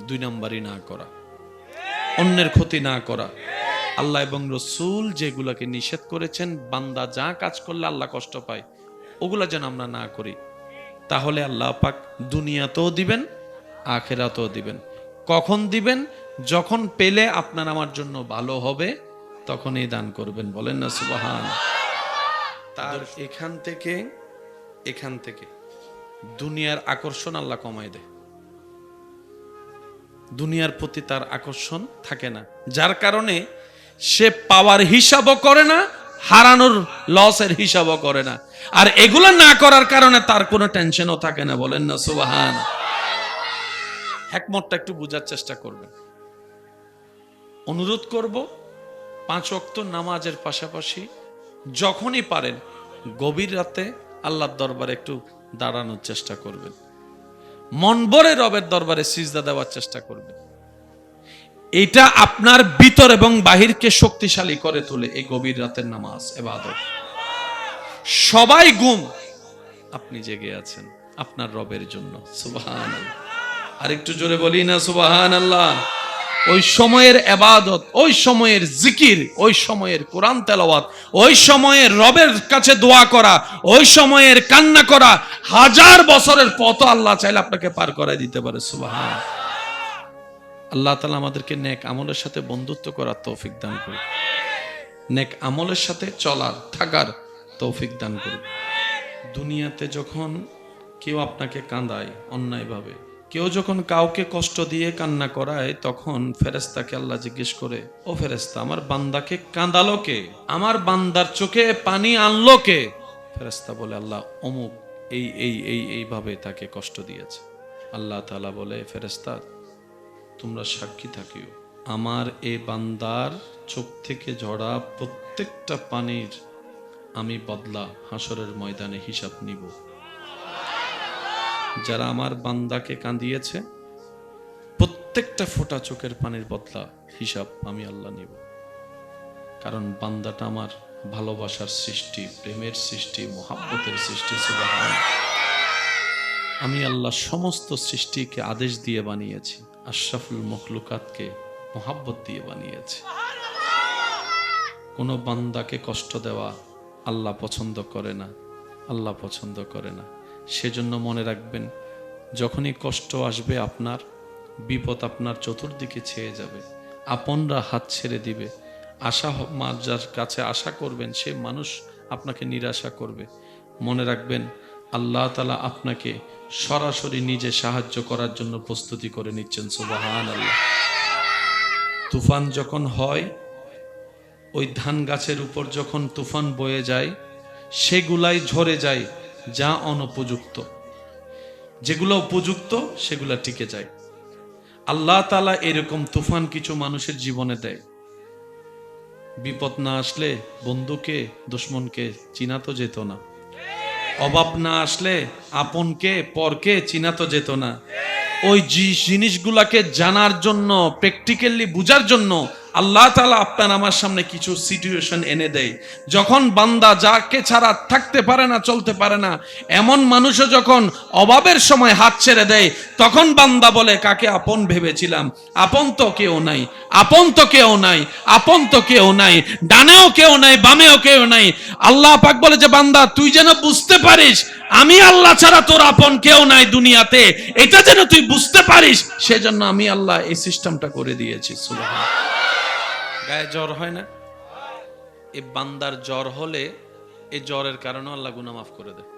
2 নম্বরই না করা, অন্যের ক্ষতি না করা। আল্লাহ এবং রসূল যেগুলাকে নিষেধ করেছেন, বান্দা যা কাজ করলে আল্লাহ কষ্ট পায়, ওগুলা যেন আমরা না করি। তাহলে আল্লাহ পাক দুনিয়াতেও দিবেন, আখিরাতেও দিবেন। কখন দিবেন? যখন পেলে আপনার আমার জন্য ভালো হবে, তখনই দান করবেন। বলেন না সুবহান। তার এখান থেকে দুনিয়ার আকর্ষণ আল্লাহ কমায় দেয়, দুনিয়ার প্রতি তার আকর্ষণ থাকে না, যার কারণে সে পাওয়ার হিসাবও করে না, হারানোর লসের হিসাবও করে না। আর এগুলো না করার কারণে তার কোনো টেনশনও থাকে না। বলেন না সুবহান। হিকমতটা একটু বোঝার চেষ্টা করবেন। অনুরোধ করব, 5 ওয়াক্ত নামাজের পাশাপাশি যখনই পারেন গভীর রাতে আল্লাহর দরবারে একটু দাঁড়ানোর চেষ্টা করবেন, মন ভরে রবের দরবারে সিজদা দেওয়ার চেষ্টা করবেন। এটা আপনার ভিতর এবং বাহিরকে শক্তিশালী করে তোলে। এই গভীর রাতের নামাজ ইবাদত। সবাই ঘুম, আপনি জেগে আছেন আপনার রবের জন্য। সুবহানাল্লাহ। আর একটু জোরে বলি না সুবহানাল্লাহ। ওই সময়ের ইবাদত, ওই সময়ের জিকির, ওই সময়ের কোরআন তেলাওয়াত, ওই সময়ের রবের কাছে দোয়া করা, ওই সময়ের কান্না করা, 1000 বছরের পথ আল্লাহ চাইলে আপনাকে পার করায় দিতে পারে। সুবহান। আল্লাহ তাআলা আমাদেরকে নেক আমলের সাথে বন্ধুত্ব করার তৌফিক দান করুন, নেক আমলের সাথে চলার থাকার তৌফিক দান করুন। দুনিয়াতে যখন কেউ আপনাকে কাঁদায় অন্যায়ভাবে, কেউ যখন কাউকে কষ্ট দিয়ে কান্না করায়, তখন ফেরেশতাকে আল্লাহ জিজ্ঞেস করে, ও ফেরেশতা, আমার বান্দাকে কাঁদালো কে? আমার বান্দার চোখে পানি আনলো কে? ফেরেশতা বলে, আল্লাহ অমুক এইভাবে তাকে কষ্ট দিয়েছে। আল্লাহ তাআলা বলে, ফেরেশতা তোমরা সাক্ষী থাকিও, আমার এই বান্দার চোখ থেকে ঝরা প্রত্যেকটা পানির আমি বদলা হাসরের ময়দানে হিসাব নিব। যারা আমার বান্দাকে কাঁদিয়েছে, প্রত্যেকটা ফোঁটা চোখের পানির বদলা হিসাব আমি আল্লাহ নিব। কারণ বান্দাটা আমার ভালোবাসার সৃষ্টি, প্রেমের সৃষ্টি, মহাব্বতের সৃষ্টি। সুবহান। আমি আল্লাহ সমস্ত সৃষ্টিকে আদেশ দিয়ে বানিয়েছি, আশরাফুল মখলুকাতকে মহাব্বত দিয়ে বানিয়েছি। কোনো বান্দাকে কষ্ট দেওয়া আল্লাহ পছন্দ করে না, আল্লাহ পছন্দ করে না। সেজন্য মনে রাখবেন, যখনই কষ্ট আসবে, আপনার বিপদ আপনার চতুর্দিকে ছেয়ে যাবে, আপনরা হাত ছেড়ে দিবে, যার কাছে আশা করবেন সে মানুষ আপনাকে নিরাশা করবে। মনে রাখবেন, আল্লাহ তাআলা আপনাকে সরাসরি নিজে সাহায্য করার জন্য প্রস্তুতি করে নিচ্ছেন। সুবহানাল্লাহ। তুফান যখন হয়, ওই ধান গাছের উপর যখন তুফান বয়ে যায়, সেগুলাই ঝরে যায় যা অনুপযুক্ত, যেগুলো উপযুক্ত সেগুলা টিকে যায়। আল্লাহ তাআলা এরকম তুফান কিছু মানুষের জীবনে দেয়। বিপদ না আসলে বন্ধুকে দুশমনকে চিনা তো যেত না, অভাব না আসলে আপনকে পরকে চিনা তো যেত না। ওই জিনিসগুলাকে জানার জন্য, প্র্যাকটিক্যালি বুঝার জন্য আল্লাহ তাআলা আপনার আমার সামনে কিছু সিচুয়েশন এনে দেয়। যখন বান্দা যাকে ছাড়া থাকতে পারে না, চলতে পারে না, এমন মানুষও যখন অভাবের সময় হাত ছেড়ে দেয়, তখন বান্দা বলে, কাকে আপন ভেবেছিলাম, আপন তো কেউ নাই, আপন তো কেউ নাই, আপন তো কেউ নাই, ডানেও কেউ নাই, বামেও কেউ নাই। আল্লাহ পাক বলে যে, বান্দা তুই যেন বুঝতে পারিস আমি আল্লাহ ছাড়া তোর আপন কেউ নাই দুনিয়াতে, এটা যেন তুই বুঝতে পারিস, সেজন্য আমি আল্লাহ এই সিস্টেমটা করে দিয়েছি। সুবহান। গায়ে জ্বর হয় না? এই বান্দার জ্বর হলে এই জ্বরের কারণে আল্লাহ গুনাহ মাফ করে দেয়।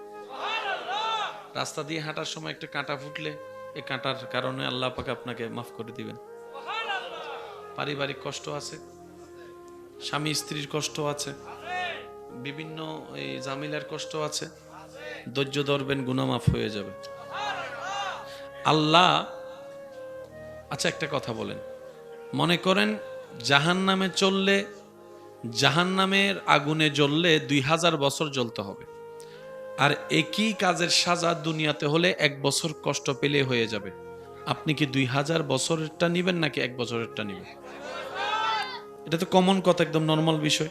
রাস্তা দিয়ে হাঁটার সময় একটা কাঁটা ফুটলে এই কাঁটার কারণে আল্লাহ পাক আপনাকে মাফ করে দিবেন। পারিবারিক কষ্ট আছে, স্বামী স্ত্রীর কষ্ট আছে, বিভিন্ন এই জামিলার কষ্ট আছে, ধৈর্য ধরবেন, গুনাহ মাফ হয়ে যাবে। আল্লাহ, আচ্ছা একটা কথা বলেন, মনে করেন জাহান্নামে চললে, জাহান্নামের আগুনে জ্বললে 2000 বছর জ্বলতে হবে, আর একই কাজের সাজা দুনিয়াতে হলে 1 বছর কষ্ট পেলে হয়ে যাবে। আপনি কি 2000 বছরেরটা নিবেন নাকি 1 বছরেরটা নিবেন? এটা তো কমন কথা, একদম নর্মাল বিষয়।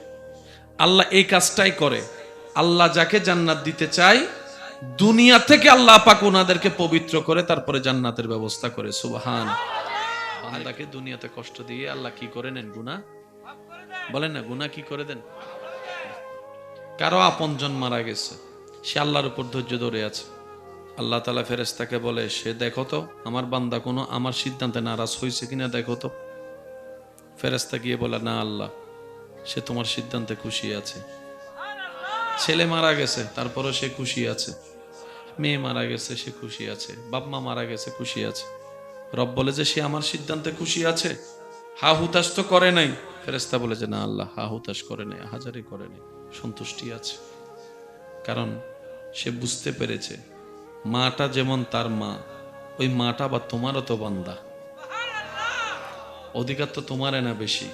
আল্লাহ এই কাজটাই করে। আল্লাহ যাকে জান্নাত দিতে চায় দুনিয়া থেকে আল্লাহ পাক ওনাদেরকে পবিত্র করে তারপরে জান্নাতের ব্যবস্থা করে। সুবহান। বান্দাকে দুনিয়াতে কষ্ট দিয়ে আল্লাহ কি করে নেন? গুনাহ বলেন না, গুনাহ কি করে দেন? কারো আপনজন মারা গেছে, সে আল্লাহর উপর ধৈর্য ধরে আছে। আল্লাহ তাআলা ফেরেশতাকে বলে, সে দেখো তো আমার বান্দা কোনো আমার সিদ্ধান্তে নারাজ হয়েছে কিনা দেখো তো। ফেরেশতা গিয়ে বলে, না আল্লাহ, সে তোমার সিদ্ধান্তে খুশি আছে। ছেলে মারা গেছে তারপরও সে খুশি আছে, মেয়ে মারা গেছে সে খুশি আছে, বাপ মা মারা গেছে খুশি আছে। রব বলে যে সে আমার সিদ্ধান্তে খুশি আছে, হা হুতাশ তো করে নাই। ফেরেশতা বলে যে না আল্লাহ, হা হুতাশ করে নাই, হাজারি করে নাই, সন্তুষ্টি আছে। কারণ সে বুঝতে পেরেছে মাটা যেমন তার মা, ওই মাটা বা তোমারও তো বান্দা, অধিকার তো তোমার না বেশি।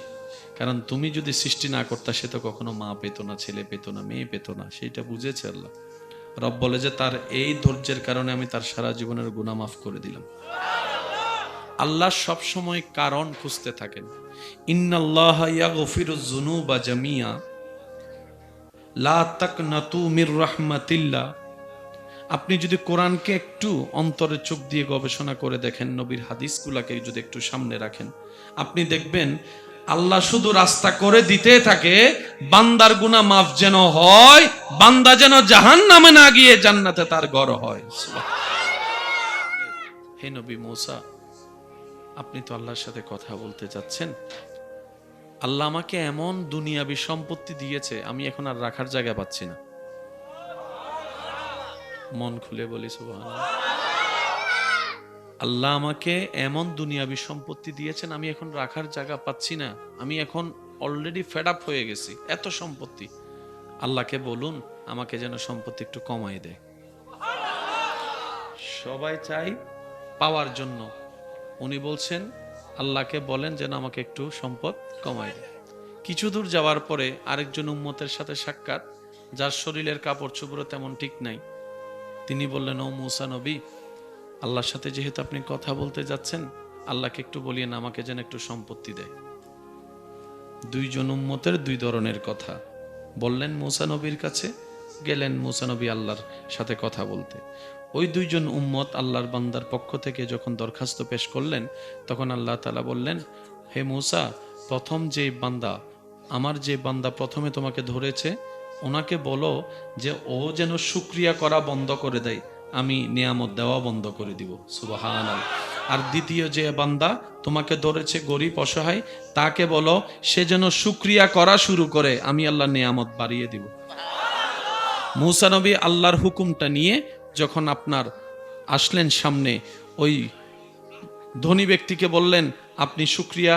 কারণ তুমি যদি সৃষ্টি না করতা সে তো কখনো মা পেত না, ছেলে পেত না, মেয়ে পেত না। সেইটা বুঝেছে আল্লাহ। রব বলে যে তার এই ধৈর্যের কারণে আমি তার সারা জীবনের গুনাহ মাফ করে দিলাম। আল্লাহ সব সময় কারণ খুঁজতে থাকেন। ইন্নাল্লাহা ইয়াগফিরুয যুনুবা জামিয়া লা তাকনাতু মির রাহমাতিল্লাহ। আপনি যদি কোরআনকে একটু অন্তরে চোখ দিয়ে গবেষণা করে দেখেন, নবীর হাদিসগুলাকে যদি একটু সামনে রাখেন, আপনি দেখবেন আল্লাহ শুধু রাস্তা করে দিতে থাকে বান্দার গুনাহ মাফ যেন হয়, বান্দা যেন জাহান্নামে না গিয়ে জান্নাতে তার ঘর হয়। হে নবী মূসা, আপনি তো আল্লাহর সাথে কথা বলতে যাচ্ছেন, আল্লাহ আমাকে এমন দুনিয়াবি সম্পত্তি দিয়েছে আমি এখন আর রাখার জায়গা পাচ্ছি না। মন খুলে বলি সুবহানাল্লাহ। আল্লাহ আমাকে এমন দুনিয়াবি সম্পত্তি দিয়েছেন আমি এখন রাখার জায়গা পাচ্ছি না, আমি এখন অলরেডি ফেড আপ হয়ে গেছি, এত সম্পত্তি। আল্লাহকে বলুন আমাকে যেন সম্পত্তি একটু কমাই দেয়। সবাই চাই পাওয়ার জন্য, উনি বলছেন আল্লাহকে বলেন যেন আমাকে একটু সম্পদ কমাই দেয়। কিছু দূর যাওয়ার পরে আরেকজন উম্মতের সাথে সাক্ষাৎ, যার শরীরের কাপড় চোপড় তেমন ঠিক নাই। তিনি বললেন, ও মূসা নবী, আল্লাহর সাথে যেহেতু আপনি কথা বলতে যাচ্ছেন, আল্লাহকে একটু বলিয়েন আমাকে যেন একটু সম্পত্তি দেয়। দুইজন উম্মতের দুই ধরনের কথা বললেন মূসা নবীর কাছে। গেলেন মূসা নবী আল্লাহর সাথে কথা বলতে। ওই দুইজন উম্মত আল্লাহর বান্দার পক্ষ থেকে যখন দরখাস্ত পেশ করলেন, তখন আল্লাহ তাআলা বললেন, হে মূসা, প্রথম যে বান্দা, আমার যে বান্দা প্রথমে তোমাকে ধরেছে, ওনাকে বলো যে ও যেন শুকরিয়া করা বন্ধ করে দেয়, আমি নিয়ামত দেওয়া বন্ধ করে দিব। সুবহানাল্লাহ। আর দ্বিতীয় যে বান্দা তোমাকে ধরেছে গরিব অসহায়, তাকে বলো সে যেন শুকরিয়া করা শুরু করে, আমি আল্লাহ নিয়ামত বাড়িয়ে দিব। মূসা নবী আল্লাহর হুকুমটা নিয়ে যখন আপনার আসলেন সামনে, ওই ধনী ব্যক্তিকে বললেন আপনি শুকরিয়া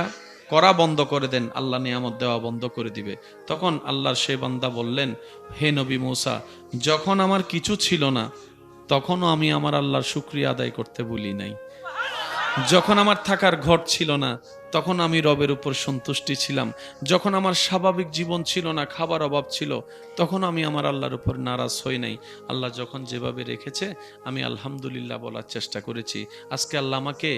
করা বন্ধ করে দেন, আল্লাহ নিয়ামত দেওয়া বন্ধ করে দিবে। তখন আল্লাহর সে বান্দা বললেন, হে নবী মূসা, যখন আমার কিছু ছিল না তখনও আমি আমার আল্লাহর শুকরিয়া আদায় করতে ভুলি নাই। যখন আমার থাকার ঘর ছিল না তখন আমি রবের উপর সন্তুষ্টি ছিলাম। যখন আমার স্বাভাবিক জীবন ছিল না, খাবার অভাব ছিল, তখন আমি আমার আল্লাহর উপর নারাজ হই নাই। আল্লাহ যখন যেভাবে রেখেছে আমি আলহামদুলিল্লাহ বলার চেষ্টা করেছি। আজকে আল্লাহ আমাকে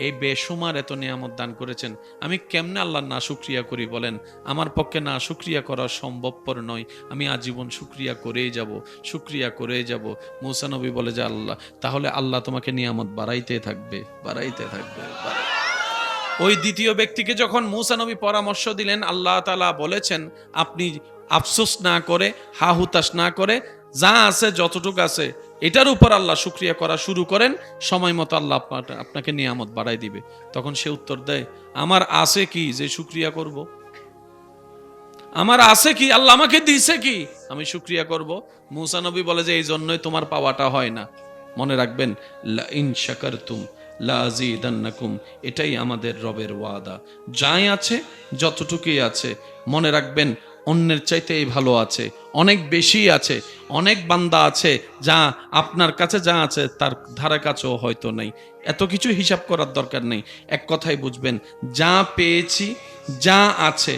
এই বেশুমার এত নিয়ামত দান করেছেন, আমি কেমনে আল্লাহ না শুকরিয়া করি বলেন? আমার পক্ষে না শুকরিয়া করা সম্ভবপর নয়, আমি আজীবন শুকরিয়া করেই যাব, শুকরিয়া করেই যাব। মূসা নবী বলে যে আল্লাহ, তাহলে আল্লাহ তোমাকে নিয়ামত বাড়াইতে থাকবে, বাড়াইতে থাকবে। ওই দ্বিতীয় ব্যক্তিকে যখন মূসা নবী পরামর্শ দিলেন, আল্লাহ তাআলা বলেছেন আপনি আফসোস না করে, হা হুতাশ না করে, যা আছে যতটুকু আছে এটার উপর আল্লাহ শুকরিয়া করা শুরু করেন, সময় মতো আল্লাহ আপনাকে নিয়ামত বাড়াই দিবে। তখন সে উত্তর দেয়, আমার আছে কি যে শুকরিয়া করব? আমার আছে কি? আল্লাহ আমাকে দিয়েছে কি আমি শুকরিয়া করব? মূসা নবী বলে যে এই জন্যই তোমার পাওয়াটা হয় না। মনে রাখবেন, লা ইন শাকারতুম লা আযীদান্নাকুম, এটাই আমাদের রবের ওয়াদা। যাই আছে যতটুকুই আছে, মনে রাখবেন অন্যের চাইতে এই ভালো আছে, অনেক বেশি আছে। অনেক বান্দা আছে যা আপনার কাছে যা আছে তার ধারে কাছেও হয়তো নেই। এত কিছু হিসাব করার দরকার নেই। এক কথাই বুঝবেন, যা পেয়েছি, যা আছে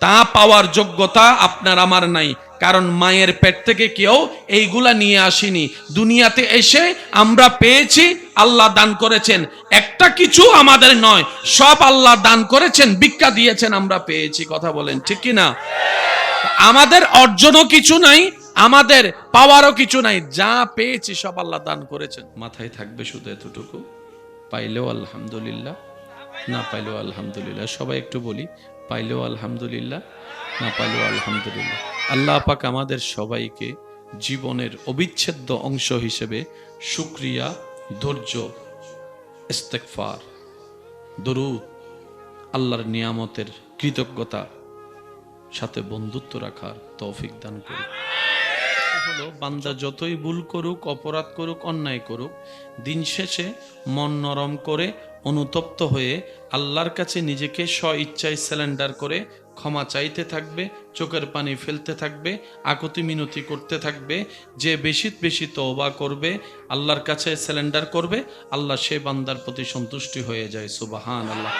তা পাওয়ার যোগ্যতা আপনার আমার নাই, কারণ মায়ের পেট থেকে কেউ এইগুলা নিয়ে আসেনি, দুনিয়াতে এসে আমরা পেয়েছি, আল্লাহ দান করেছেন। একটা কিছু আমাদের নয়, সব আল্লাহ দান করেছেন, ভিক্ষা দিয়েছেন, আমরা পেয়েছি। কথা বলেন ঠিক কি না? আমাদের অর্জনও কিছু নাই, আমাদের পাওয়ারও কিছু নাই, যা পেয়েছি সব আল্লাহ দান করেছেন। মাথায় থাকবে শুধু এতটুকু, পাইলেও আলহামদুলিল্লাহ, না পাইলেও আলহামদুলিল্লাহ। সবাই একটু বলি, পাইলেও আলহামদুলিল্লাহ, না পাইলেও আলহামদুলিল্লাহ। আল্লাহ পাক আমাদের সবাইকে জীবনের অবিচ্ছেদ্য অংশ হিসেবে শুকরিয়া, ধৈর্য, ইস্তেগফার, দরুদ, আল্লাহর নিয়ামতের কৃতজ্ঞতা সাথে বন্ধুত্ব রাখার তৌফিক দান করুন। হলো বান্দা যতই ভুল করুক, অপরাধ করুক, অন্যায় করুক, দিন শেষে মন নরম করে অনুতপ্ত হয়ে আল্লাহর কাছে নিজেকে স্ব ইচ্ছায় স্যালেন্ডার করে ক্ষমা চাইতে থাকবে, চোখের পানি ফেলতে থাকবে, আকুতি মিনতি করতে থাকবে। যে বেশি বেশি তওবা করবে, আল্লাহর কাছে স্যালেন্ডার করবে, আল্লাহ সে বান্দার প্রতি সন্তুষ্টি হয়ে যায়। সুবহানাল্লাহ।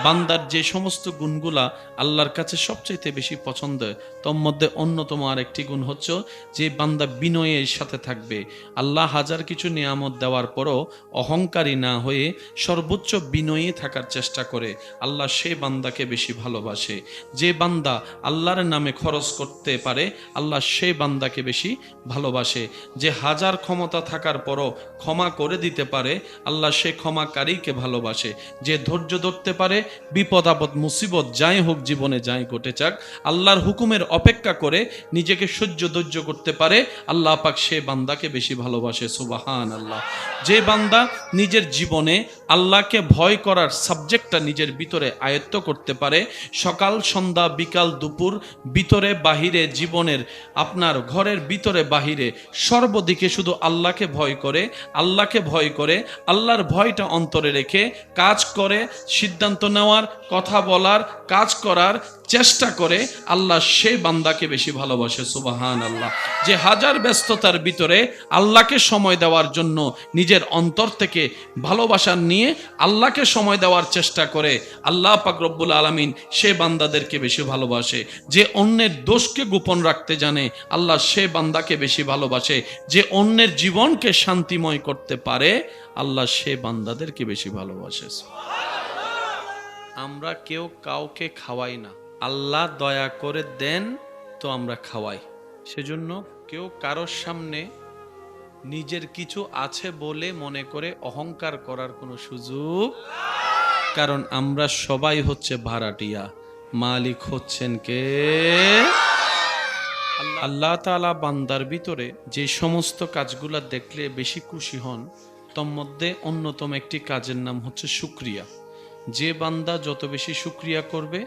বান্দার যে সমস্ত গুণগুলা আল্লাহর কাছে সবচাইতে বেশি পছন্দ, তোর মধ্যে অন্যতম আরেকটি গুণ হচ্ছে যে বান্দা বিনয়ের সাথে থাকবে। আল্লাহ হাজার কিছু নিয়ামত দেওয়ার পরও অহংকারী না হয়ে সর্বোচ্চ বিনয়ী থাকার চেষ্টা করে, আল্লাহ সে বান্দাকে বেশি ভালোবাসে। যে বান্দা আল্লাহর নামে খরচ করতে পারে, আল্লাহ সে বান্দাকে বেশি ভালোবাসে। যে হাজার ক্ষমতা থাকার পরও ক্ষমা করে দিতে পারে, আল্লাহ সে ক্ষমাকারীকে ভালোবাসে। যে ধৈর্য ধরতে পারে, বিপদ আপদ মুসিবত যাই হোক জীবনে যাই ঘটে যাক, আল্লাহর হুকুমের অপেক্ষা করে নিজেকে সহ্য ধৈর্য করতে পারে, আল্লাহ পাক সে বান্দাকে বেশি ভালোবাসে। সুবহানাল্লাহ। যে বান্দা নিজের জীবনে আল্লাহকে ভয় করার সাবজেক্টটা নিজের ভিতরে আয়ত্ত করতে পারে, সকাল সন্ধ্যা বিকাল দুপুর ভিতরে বাহিরে জীবনের আপনার ঘরের ভিতরে বাহিরে সর্বদিকে শুধু আল্লাহকে ভয় করে, আল্লাহকে ভয় করে, আল্লাহর ভয়টা অন্তরে রেখে কাজ করে, সিদ্ধান্ত নেওয়ার, কথা বলার, কাজ করার চেষ্টা করে, আল্লাহ সেই বান্দাকে বেশি ভালোবাসে। সুবহানাল্লাহ। যে হাজার ব্যস্ততার ভিতরে আল্লাহকে সময় দেওয়ার জন্য নিজের অন্তর থেকে ভালোবাসা নিয়ে আল্লাহকে সময় দেওয়ার চেষ্টা করে, আল্লাহ পাক রব্বুল আলামিন সে বান্দাদেরকে বেশি ভালোবাসে। যে অন্যের দোষকে গোপন রাখতে জানে, আল্লাহ সে বান্দাকে বেশি ভালোবাসে। যে অন্যের জীবনকে শান্তিময় করতে পারে, আল্লাহ সে বান্দাদেরকে বেশি ভালোবাসে। আমরা কেউ কাউকে খাওয়াই না, আল্লাহ দয়া করে দেন তো আমরা খাওয়াই। সেজন্য কেউ কারোর সামনে নিজের কিছু আছে বলে মনে করে অহংকার করার কোনো সুযোগ, কারণ আমরা সবাই হচ্ছে ভাড়াটিয়া, মালিক হচ্ছেন কে? আল্লাহ তাআলা বান্দার ভিতরে যে সমস্ত কাজগুলা দেখলে বেশি খুশি হন, তোর মধ্যে অন্যতম একটি কাজের নাম হচ্ছে শুকরিয়া। যে বান্দা যত বেশি শুকরিয়া করবে,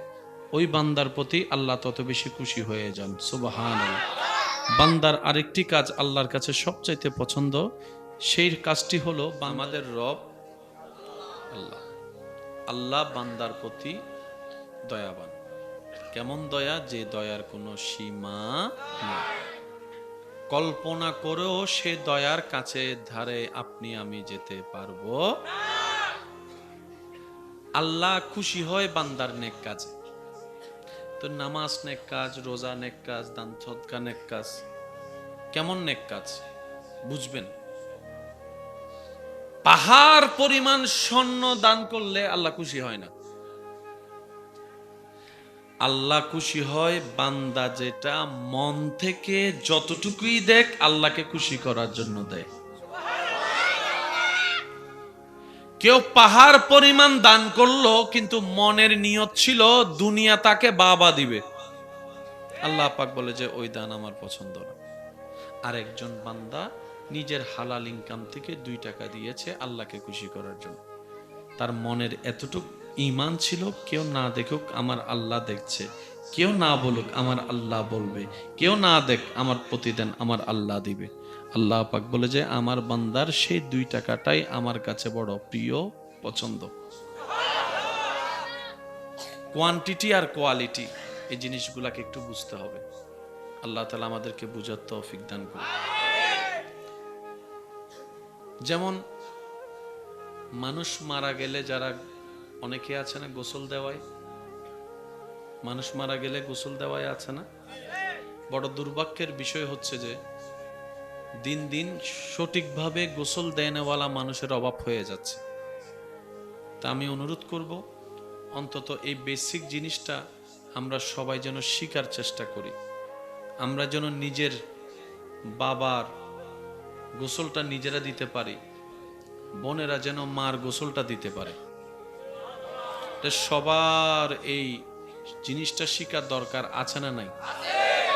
ওই বান্দার প্রতি আল্লাহ তত বেশি খুশি হয়ে যান। সুবহানাল্লাহ। বান্দার আরেকটি কাজ আল্লাহর কাছে সবচাইতে পছন্দ, সেই কাজটি হলো আমাদের রব আল্লাহ। আল্লাহ বান্দার প্রতি দয়াবান। কেমন দয়া? যে দয়ার কোনো সীমা নেই। কল্পনা করেও সে দয়ার কাছে ধারে আপনি আমি যেতে পারবো। আল্লাহ খুশি হয় বান্দার নেক কাজে। তো নামাজ নেক কাজ, রোজা নেক কাজ, দান সদকা নেক কাজ। কেমন নেক কাজ বুঝবেন? পাহাড় পরিমাণ স্বর্ণ দান করলে আল্লাহ খুশি হয় না। আল্লাহ খুশি হয় বান্দা যেটা মন থেকে যতটুকুই দেখ আল্লাহকে খুশি করার জন্য দেয়। কেউ পাহাড় পরিমাণ দান করলো, কিন্তু মনের নিয়ত ছিল দুনিয়া তাকে বাবা দিবে, আল্লাহ পাক বলে যে ওই দান আমার পছন্দ না। আরেকজন বান্দা নিজের হালাল ইনকাম থেকে 2 টাকা দিয়েছে আল্লাহকে খুশি করার জন্য, তার মনের এতটুক ঈমান ছিল, কেউ না দেখুক আমার আল্লাহ দেখছে, কেউ না বলুক আমার আল্লাহ বলবে, কেউ না দেখ আমার প্রতিদান আমার আল্লাহ দিবে। আল্লাহ পাক বলে যে আমার বান্দার সেই 2 টাকাটাই আমার কাছে বড় প্রিয়, পছন্দ। কোয়ান্টিটি আর কোয়ালিটি, এই জিনিসগুলাকে একটু বুঝতে হবে। আল্লাহ তাআলা আমাদেরকে বুঝার তৌফিক দান করুন। যেমন মানুষ মারা গেলে যারা অনেকে আছে না গোসল দেওয়ায়, মানুষ মারা গেলে গোসল দেওয়ায় আছে না, বড় দুর্ভাগ্যের বিষয় হচ্ছে যে দিন দিন সঠিকভাবে গোসল দেয়নাওয়ালা মানুষের অভাব হয়ে যাচ্ছে। তা আমি অনুরোধ করব, অন্তত এই বেসিক জিনিসটা আমরা সবাই যেন শিখার চেষ্টা করি। আমরা যেন নিজের বাবার গোসলটা নিজেরা দিতে পারি, বোনেরা যেন মার গোসলটা দিতে পারে। সবার এই জিনিসটা শিখার দরকার আছে না নাই?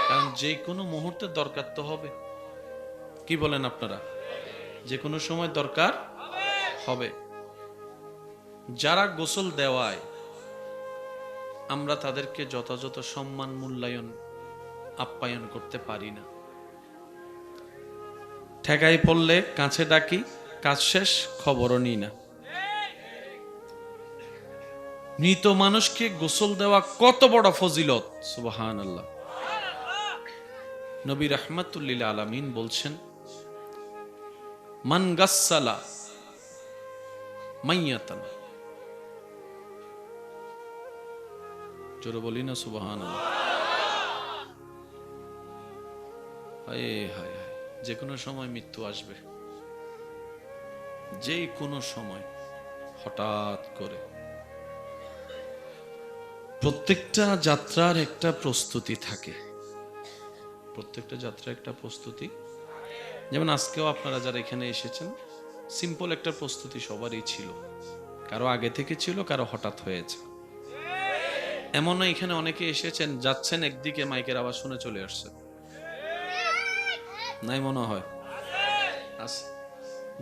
কারণ যে কোনো মুহূর্তে দরকার তো হবে। কি বলেন আপনারা? যে কোনো সময় দরকার হবে। যারা গোসল দেওয়ায় আমরা তাদেরকে যথাযথ সম্মান, মূল্যায়ন, আপ্যায়ন করতে পারি না। ঠেকাই পড়লে কাছে ডাকি, কাজ শেষ খবরও নিই না। মৃত মানুষকে গোসল দেওয়া কত বড় ফজিলত! সুবহানাল্লাহ। নবী রাহমাতুল লিল আলামিন বলছেন, মান গাসসালা মাইয়াতান, জোরে বলি না সুবহানাল্লাহ। হায় হায় হায়, যে কোনো সময় মৃত্যু আসবে, যে কোনো সময়, হঠাৎ করে। প্রত্যেকটা যাত্রার একটা প্রস্তুতি থাকে, প্রত্যেকটা যাত্রার একটা প্রস্তুতি। যেমন আজকেও আপনারা যারা এখানে এসেছেন, সিম্পল একটা প্রস্তুতি সবারই ছিল। কারো আগে থেকে ছিল, কারো হঠাৎ হয়েছে। এমনও এখানে অনেকে এসেছেন, যাচ্ছেন একদিকে, মাইকের আওয়াজ শুনে চলে আসছে, নাই মনে হয়?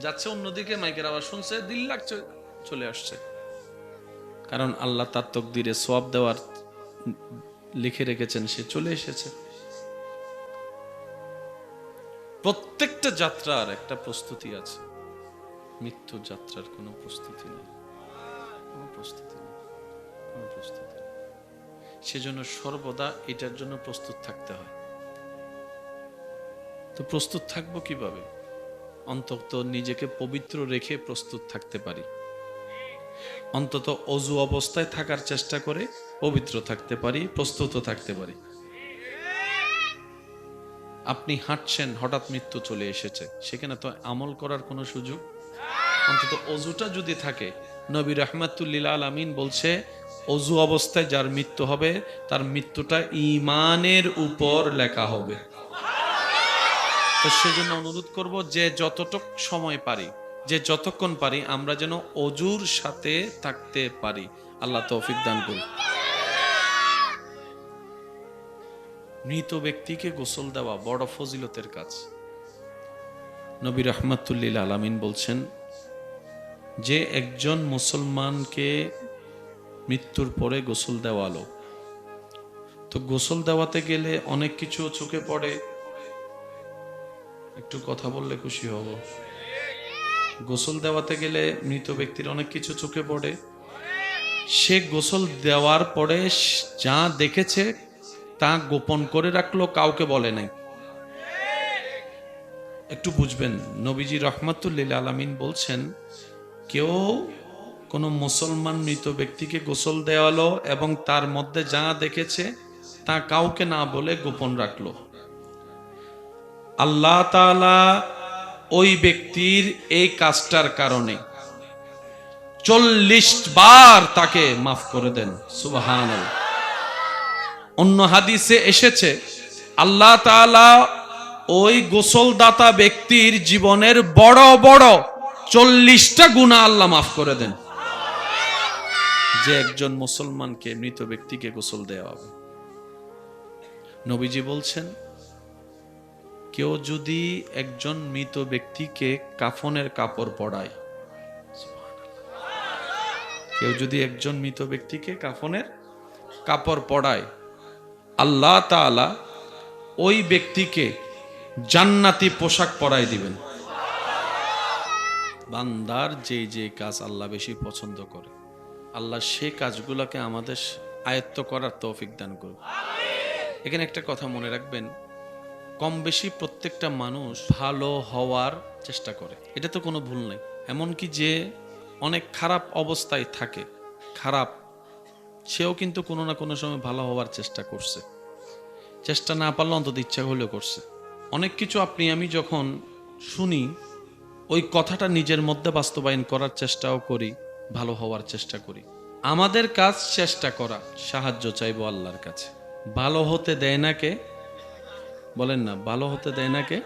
যাচ্ছে অন্যদিকে, মাইকের আওয়াজ শুনছে, দিল লাগছে, চলে আসছে। কারণ আল্লাহ তার তকদিরে সওয়াব দেওয়ার লিখে রেখেছেন, সে চলে এসেছে। প্রত্যেকটা যাত্রার একটা প্রস্তুতি আছে, মৃত্যু যাত্রার কোনো প্রস্তুতি নেই, কোনো প্রস্তুতি নেই, কোনো প্রস্তুতি নেই। সেজন্য সর্বদা এটার জন্য প্রস্তুত থাকতে হয়। তো প্রস্তুত থাকবো কিভাবে? অন্তত নিজেকে পবিত্র রেখে প্রস্তুত থাকতে পারি। অন্তত অজু অবস্থায় থাকার চেষ্টা করে পবিত্র থাকতে পারি, প্রস্তুত থাকতে পারি। আপনি হাঁটছেন, হঠাৎ মৃত্যু চলে এসেছে, সেখানে তো আমল করার কোনো সুযোগ। অন্তত অজুটা যদি থাকে, নবী রাহমাতুল লিল আলামিন বলছে, অজু অবস্থায় যার মৃত্যু হবে, তার মৃত্যুটা ঈমানের উপর লেখা হবে। তো সেজন্য অনুরোধ করব, যে যতটুক সময় পারি, যে যতক্ষণ পারি, আমরা যেন অজুর সাথে থাকতে পারি। আল্লাহ তৌফিক দান করুন। মৃত ব্যক্তিকে গোসল দেওয়া বড় ফজিলতের কাজ। নবী রাহমাতুল লিল আলামিন বলছেন, যে একজন মুসলমানকে মৃত্যুর পরে গোসল দেওয়ালো, তো গোসল দেওয়াতে গেলে অনেক কিছু চোখে পড়ে। একটু কথা বললে খুশি হব। গোসল দেওয়াতে গেলে মৃত ব্যক্তির অনেক কিছু চোখে পড়ে। সে গোসল দেওয়ার পরে যা দেখেছে তা গোপন করে রাখলো, কাউকে বলে নাই। একটু বুঝবেন, নবীজি রাহমাতুল লিল আলামিন বলছেন, কেউ কোন মুসলমান মৃত ব্যক্তিকে গোসল দেওয়ালো এবং তার মধ্যে যা দেখেছে তা কাউকে না বলে গোপন রাখলো, আল্লাহ তাআলা ওই ব্যক্তির এই কাজটার কারণে 40 বার তাকে মাফ করে দেন। সুবহানাল্লাহ। অন্য হাদিসে এসেছে, আল্লাহ তাআলা ওই গোসলদাতা ব্যক্তির জীবনের বড় বড় 40টা গুনাহ আল্লাহ মাফ করে দেন, যে একজন মুসলমানকে, মৃত ব্যক্তিকে গোসল দেওয়া হবে। নবীজি বলছেন, কেউ যদি একজন মৃত ব্যক্তিকে কাফনের কাপড় পরায়, কেউ যদি একজন মৃত ব্যক্তিকে কাফনের কাপড় পরায়, আল্লাহ তাআলা ওই ব্যক্তিকে জান্নাতি পোশাক পরাই দিবেন। বান্দার যে যে কাজ আল্লাহ বেশি পছন্দ করে, আল্লাহ সেই কাজগুলোকে আমাদের আয়ত্ত করার তৌফিক দান করুন। এখানে একটা কথা মনে রাখবেন, কম বেশি প্রত্যেকটা মানুষ ভালো হওয়ার চেষ্টা করে, এটা তো কোনো ভুল নেই। এমনকি যে অনেক খারাপ অবস্থায় থাকে, খারাপ, সেও কিন্তু কোনো না কোনো সময় ভালো হওয়ার চেষ্টা করছে। চেষ্টা না পারলে অন্তত ইচ্ছা হলেও করছে। অনেক কিছু আপনি আমি যখন শুনি, ওই কথাটা নিজের মধ্যে বাস্তবায়ন করার চেষ্টাও করি, ভালো হওয়ার চেষ্টা করি। আমাদের কাজ চেষ্টা করা, সাহায্য চাইবো আল্লাহর কাছে। ভালো হতে দেয় না কে? বলেন না, ভালো হতে দেয় না কে?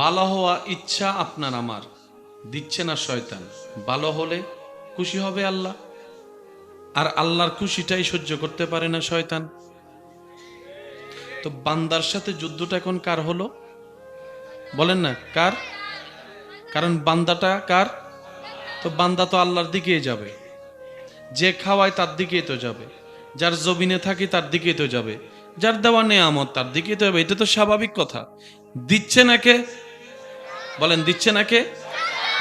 ভালো হওয়া ইচ্ছা আপনার আমার, দিচ্ছে না শয়তান। ভালো হলে খুশি হবে আল্লাহ, আর আল্লাহর খুশিটাই সহ্য করতে পারে না শয়তান। তো বান্দার সাথে যুদ্ধটা এখন কার হলো? বলেন না কার? কারণ বান্দাটা কার? তো বান্দা তো আল্লাহর দিকেই যাবে, যে খাওয়ায় তার দিকেই তো যাবে, যার জমিনে থাকি তার দিকেই তো যাবে, যার দেওয়া নেয়ামত তার দিকেই তো যাবে। এটা তো স্বাভাবিক কথা। দিচ্ছে না কে? বলেন দিচ্ছে না কে?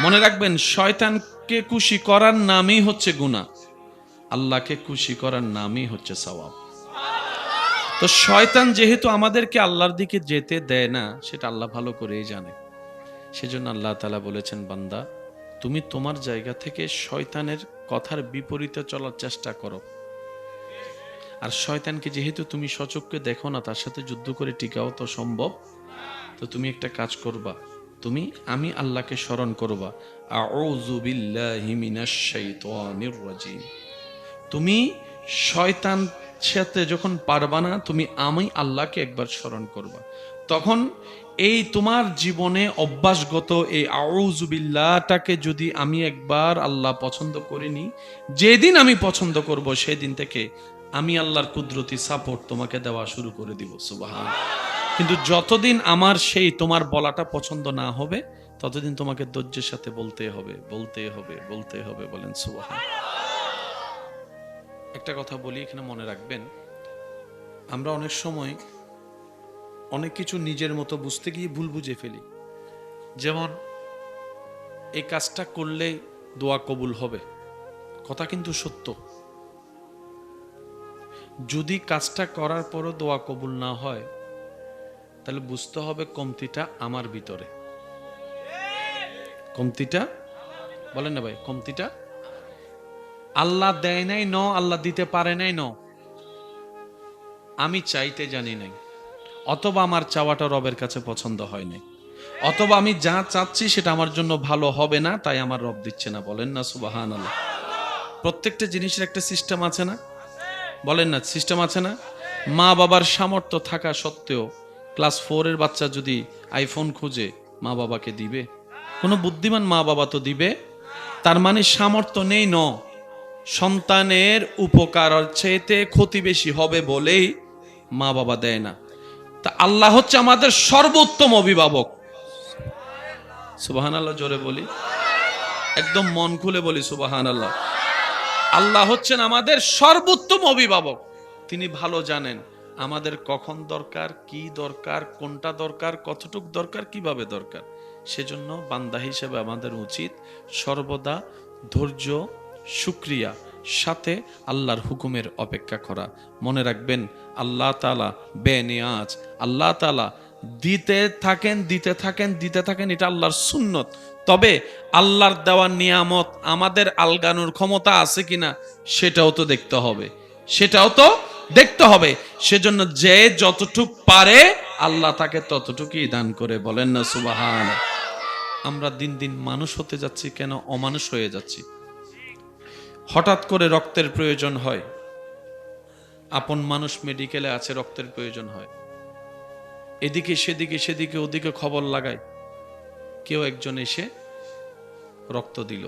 মনে রাখবেন, শয়তানকে খুশি করার নামই হচ্ছে গুনাহ, আল্লাহকে খুশি করার নামই হচ্ছে সওয়াব। তো শয়তান যেহেতু আমাদেরকে আল্লাহর দিকে যেতে দেয় না, সেটা আল্লাহ ভালো করেই জানে। সেজন্য আল্লাহ তাআলা বলেছেন, বান্দা তুমি তোমার জায়গা থেকে শয়তানের কথার বিপরীতে চলার চেষ্টা করো। আর শয়তানকে যেহেতু তুমি সচক্ষে দেখো না, তার সাথে যুদ্ধ করে টিকাও তো সম্ভব। তো তুমি একটা কাজ করবা, আমি আল্লাহকে স্মরণ করবা, আউযু বিল্লাহি মিনাশ শাইতানির রাজিম। তুমি শয়তান সাথে যখন পারবা না, তুমি আমি আল্লাহকে একবার স্মরণ করবা। তখন এই তোমার জীবনে অভ্যাসগত এই আউযু বিল্লাহটাকে যদি আমি একবার আল্লাহ পছন্দ করিনি, যেদিন আমি পছন্দ করব সেদিন থেকে আমি আল্লাহর কুদরতি সাপোর্ট তোমাকে দেওয়া শুরু করে দিব। সুবহানাল্লাহ। কিন্তু যতদিন আমার সেই তোমার বলাটা পছন্দ না হবে, ততদিন তোমাকে ধৈর্যের সাথে বলতে হবে, বলতে হবে, বলতে হবে। বলেন সুবহানাল্লাহ। একটা কথা বলি, এখানে মনে রাখবেন, আমরা অনেক সময় অনেক কিছু নিজের মতো বুঝতে গিয়ে ভুল বুঝে ফেলি। যেমন এই কাজটা করলে দোয়া কবুল হবে, কথা কিন্তু সত্য। যদি কাজটা করার পরও দোয়া কবুল না হয়, তাহলে বুঝতে হবে কমতিটা আমার ভিতরে। কমতিটা, বলেন না ভাই, কমতিটা আল্লাহ দেয় নাই ন, আল্লাহ দিতে পারে নাই ন, আমি চাইতে জানি নাই, অথবা আমার চাওয়াটা রবের কাছে পছন্দ হয় নাই, অথবা আমি যা চাচ্ছি সেটা আমার জন্য ভালো হবে না, তাই আমার রব দিচ্ছে না। বলেন না সুবহানাল্লাহ। প্রত্যেকটা জিনিসের একটা সিস্টেম আছে না? বলেন না, সিস্টেম আছে না? মা বাবার সামর্থ্য থাকা সত্ত্বেও ক্লাস 4 এর বাচ্চা যদি আইফোন খুঁজে, মা বাবাকে দিবে? কোনো বুদ্ধিমান মা বাবা তো দিবে। তার মানে সামর্থ্য নেই ন, সন্তানের উপকার চাইতে ক্ষতি বেশি হবে বলেই মা বাবা দেয় না। তা আল্লাহ হচ্ছে আমাদের সর্বোত্তম অভিভাবক। সুবহানাল্লাহ, জোরে বলি, একদম মন খুলে বলি সুবহানাল্লাহ। আল্লাহ হচ্ছেন আমাদের সর্বোত্তম অভিভাবক। তিনি ভালো জানেন আমাদের কখন দরকার, কি দরকার, কোনটা দরকার, কতটুক দরকার, কিভাবে দরকার। সেজন্য বান্দা হিসেবে আমাদের উচিত সর্বদা ধৈর্য, শুকরিয়া, সাথে আল্লাহর হুকুমের অপেক্ষা করা। মনে রাখবেন, আল্লাহ তাআলা বেনিয়াজ, আল্লাহ তাআলা দিতে থাকেন, দিতে থাকেন, দিতে থাকেন, এটা আল্লাহর সুন্নত। তবে আল্লাহর দেওয়া নিয়ামত আমাদের আলগানোর ক্ষমতা আছে কিনা সেটাও তো দেখতে হবে, সেটাও তো দেখতে হবে। সেজন্য যে যতটুক পারে আল্লাহ তাকে ততটুকুই দান করে। বলেন না সুবহানাল্লাহ। আমরা দিন দিন মানুষ হতে যাচ্ছি কেন, অমানুষ হয়ে যাচ্ছি। হঠাৎ করে রক্তের প্রয়োজন হয়, আপন মানুষ মেডিকেলে আছে, রক্তের প্রয়োজন হয়, এদিকে সেদিকে সেদিকে ওদিকে খবর লাগায়, কেউ একজন এসে রক্ত দিল,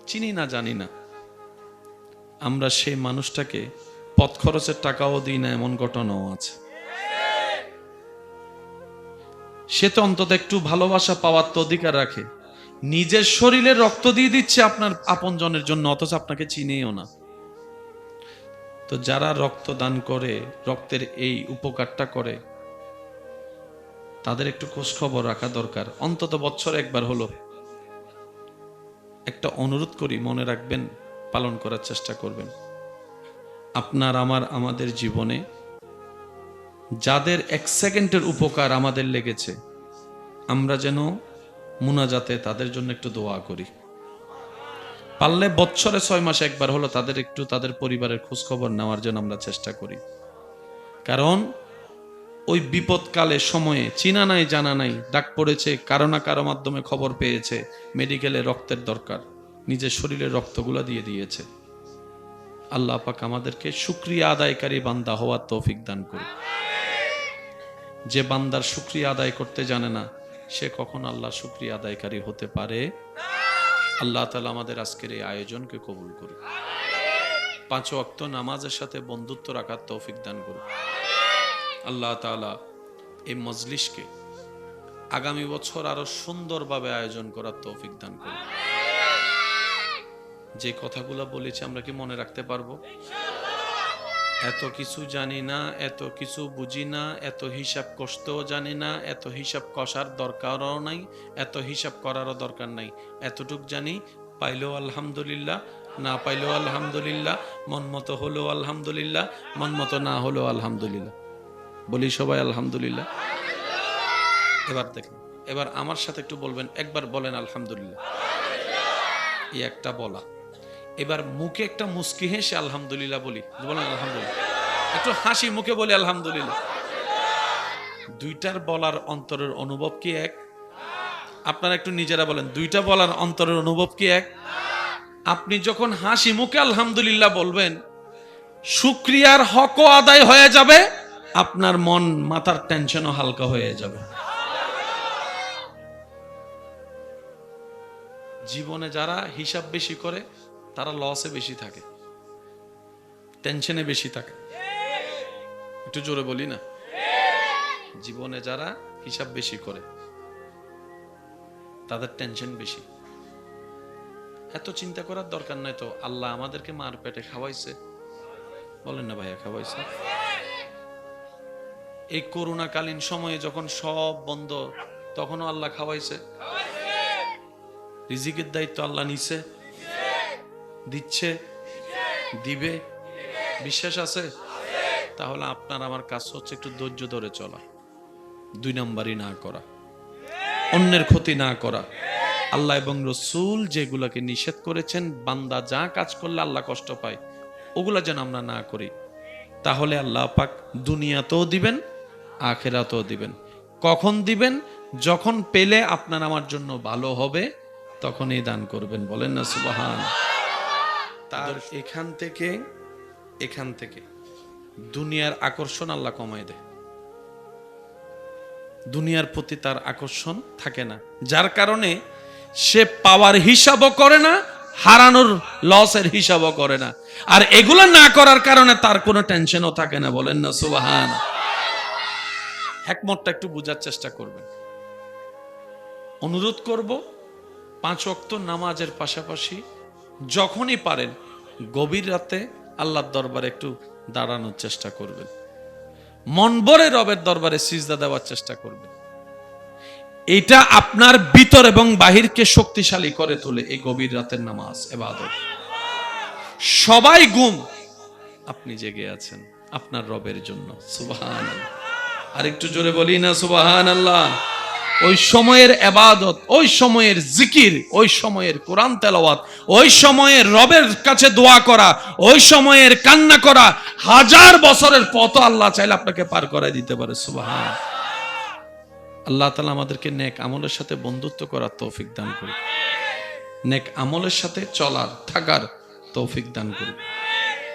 চিনি না জানি না, আমরা সেই মানুষটাকে পথ খরচের টাকাও দিই না, এমন ঘটনাও আছে। সে তো অন্তত একটু ভালোবাসা পাওয়ার তো অধিকার রাখে। নিজের শরীরে রক্ত দিয়ে দিচ্ছে আপনার আপনজনের জন্য, অথচ আপনাকে চিনেও না। তো যারা রক্ত দান করে, রক্তের এই উপকারটা করে, তাদের একটু খোঁজ খবর রাখা দরকার, অন্তত বছর একবার হলো। একটা অনুরোধ করি, মনে রাখবেন, পালন করার চেষ্টা করবেন। আপনার আমাদের জীবনে যাদের 1 সেকেন্ডের উপকার আমাদের লেগেছে, আমরা যেন মুনাজাতে তাদের জন্য একটু দোয়া করি। পারলে বছরে 6 মাসে একবার হলো তাদের একটু, তাদের পরিবারের খোঁজ খবর নেওয়ার জন্য আমরা চেষ্টা করি। কারণ ওই বিপদকালে সময়ে চিনা নাই জানা নাই ডাক পড়েছে, কারো না কারো মাধ্যমে খবর পেয়েছে মেডিকেলে রক্তের দরকার, নিজের শরীরের রক্তগুলা দিয়ে দিয়েছে। আল্লাহ পাক আমাদেরকে শুকরিয়া আদায়কারী বান্দা হওয়ার তৌফিক দান করুন। যে বান্দার শুকরিয়া আদায় করতে জানে না, সে কখন আল্লাহর শুকরিয়া আদায়কারী হতে পারে? আল্লাহ তাআলা আমাদের আজকের এই আয়োজনকে কবুল করুন। 5 ওয়াক্ত নামাজের সাথে বন্ধুত্ব রাখার তৌফিক দান করুন। আল্লাহ তাআলা এই মজলিসকে আগামী বছর আরো সুন্দরভাবে আয়োজন করার তৌফিক দান করুন। যে কথাগুলো বলেছি আমরা কি মনে রাখতে পারবো? এত কিছু জানি না, এত কিছু বুঝি না, এত হিসাব কষতেও জানি না, এত হিসাব কষার দরকারও নাই, এত হিসাব করারও দরকার নাই। এতটুক জানি, পাইলেও আলহামদুলিল্লাহ, না পাইলেও আলহামদুলিল্লাহ, মন মতো হলেও আলহামদুলিল্লাহ, মন মতো না হলেও আলহামদুলিল্লাহ। বলি সবাই আলহামদুলিল্লাহ। এবার দেখেন, এবার আমার সাথে একটু বলবেন, একবার বলেন আলহামদুলিল্লাহ। এই একটা বলা। এবার মুখে একটা মুস্কি হেসে আলহামদুলিল্লাহ বলি, বলেন আলহামদুলিল্লাহ। একটু হাসি মুখে বলি আলহামদুলিল্লাহ। দুইটার বলার অন্তরের অনুভব কি এক? আপনারা একটু নিজেরা বলেন, দুইটা বলার অন্তরের অনুভব কি এক? আপনি যখন হাসি মুখে আলহামদুলিল্লাহ বলবেন, শুকরিয়ার হকও আদায় হয়ে যাবে, আপনার মন মাথার টেনশনও হালকা হয়ে যাবে। জীবনে যারা হিসাব বেশি করে তারা লসে বেশি থাকে, টেনশনে বেশি থাকে। একটু জোরে বলি না? জীবনে যারা হিসাব বেশি করে তাদের টেনশন বেশি। এত চিন্তা করার দরকার নাই তো, আল্লাহ আমাদেরকে মার পেটে খাওয়াইছে, বলেন না ভাইয়া, খাওয়াইছে। এই করোনাকালীন সময়ে যখন সব বন্ধ, তখনও আল্লাহ খাওয়াইছে। রিজিকের দায়িত্ব আল্লাহ নিছে, দিচ্ছে, দিবে, বিশ্বাস আছে। তাহলে আপনার আমার কাজ হচ্ছে একটু ধৈর্য ধরে চলা, 2 নম্বরই না করা, অন্যের ক্ষতি না করা। আল্লাহ এবং রসূল যেগুলাকে নিষেধ করেছেন, বান্দা যা কাজ করলে আল্লাহ কষ্ট পায়, ওগুলা যেন আমরা না করি। তাহলে আল্লাহ পাক দুনিয়াতেও দিবেন, আখিরাতেও দিবেন। কখন দিবেন? যখন পেলে আপনার আমার জন্য ভালো হবে, তখনই দান করবেন। বলেন না সুবহান। তার এখান থেকে দুনিয়ার আকর্ষণ আল্লাহ কমায় দেয়, দুনিয়ার প্রতি তার আকর্ষণ থাকে না, যার কারণে সে পাওয়ার হিসাবও করে না, হারানোর লসের হিসাবও করে না। আর এগুলো না করার কারণে তার কোনো টেনশনও থাকে না। বলেন না সুবহান। হিকমতটা একটু বোঝার চেষ্টা করবেন। অনুরোধ করব, 5 ওয়াক্ত নামাজের পাশাপাশি যখনই পারেন গভীর রাতে আল্লাহর দরবারে একটু দাঁড়ানোর চেষ্টা করবেন, মন ভরে রবের দরবারে সিজদা দেওয়ার চেষ্টা করবেন। এটা আপনার ভিতর এবং বাহিরকে শক্তিশালী করে তোলে। এই গভীর রাতের নামাজ ইবাদত। সবাই ঘুম, আপনি জেগে আছেন আপনার রবের জন্য। সুবহানাল্লাহ। আর একটু জোরে বলি না সুবহানাল্লাহ। ওই সময়ের ইবাদত, ওই সময়ের জিকির, ওই সময়ের কোরআন তেলাওয়াত, ওই সময়ের রবের কাছে দোয়া করা, ওই সময়ের কান্না করা, 1000 বছরের পথ আল্লাহ চাইলে আপনাকে পার করায় দিতে পারে। সুবহান। আল্লাহ তাআলা আমাদেরকে নেক আমলের সাথে বন্ধুত্ব করার তৌফিক দান করুন, নেক আমলের সাথে চলার থাকার তৌফিক দান করুন।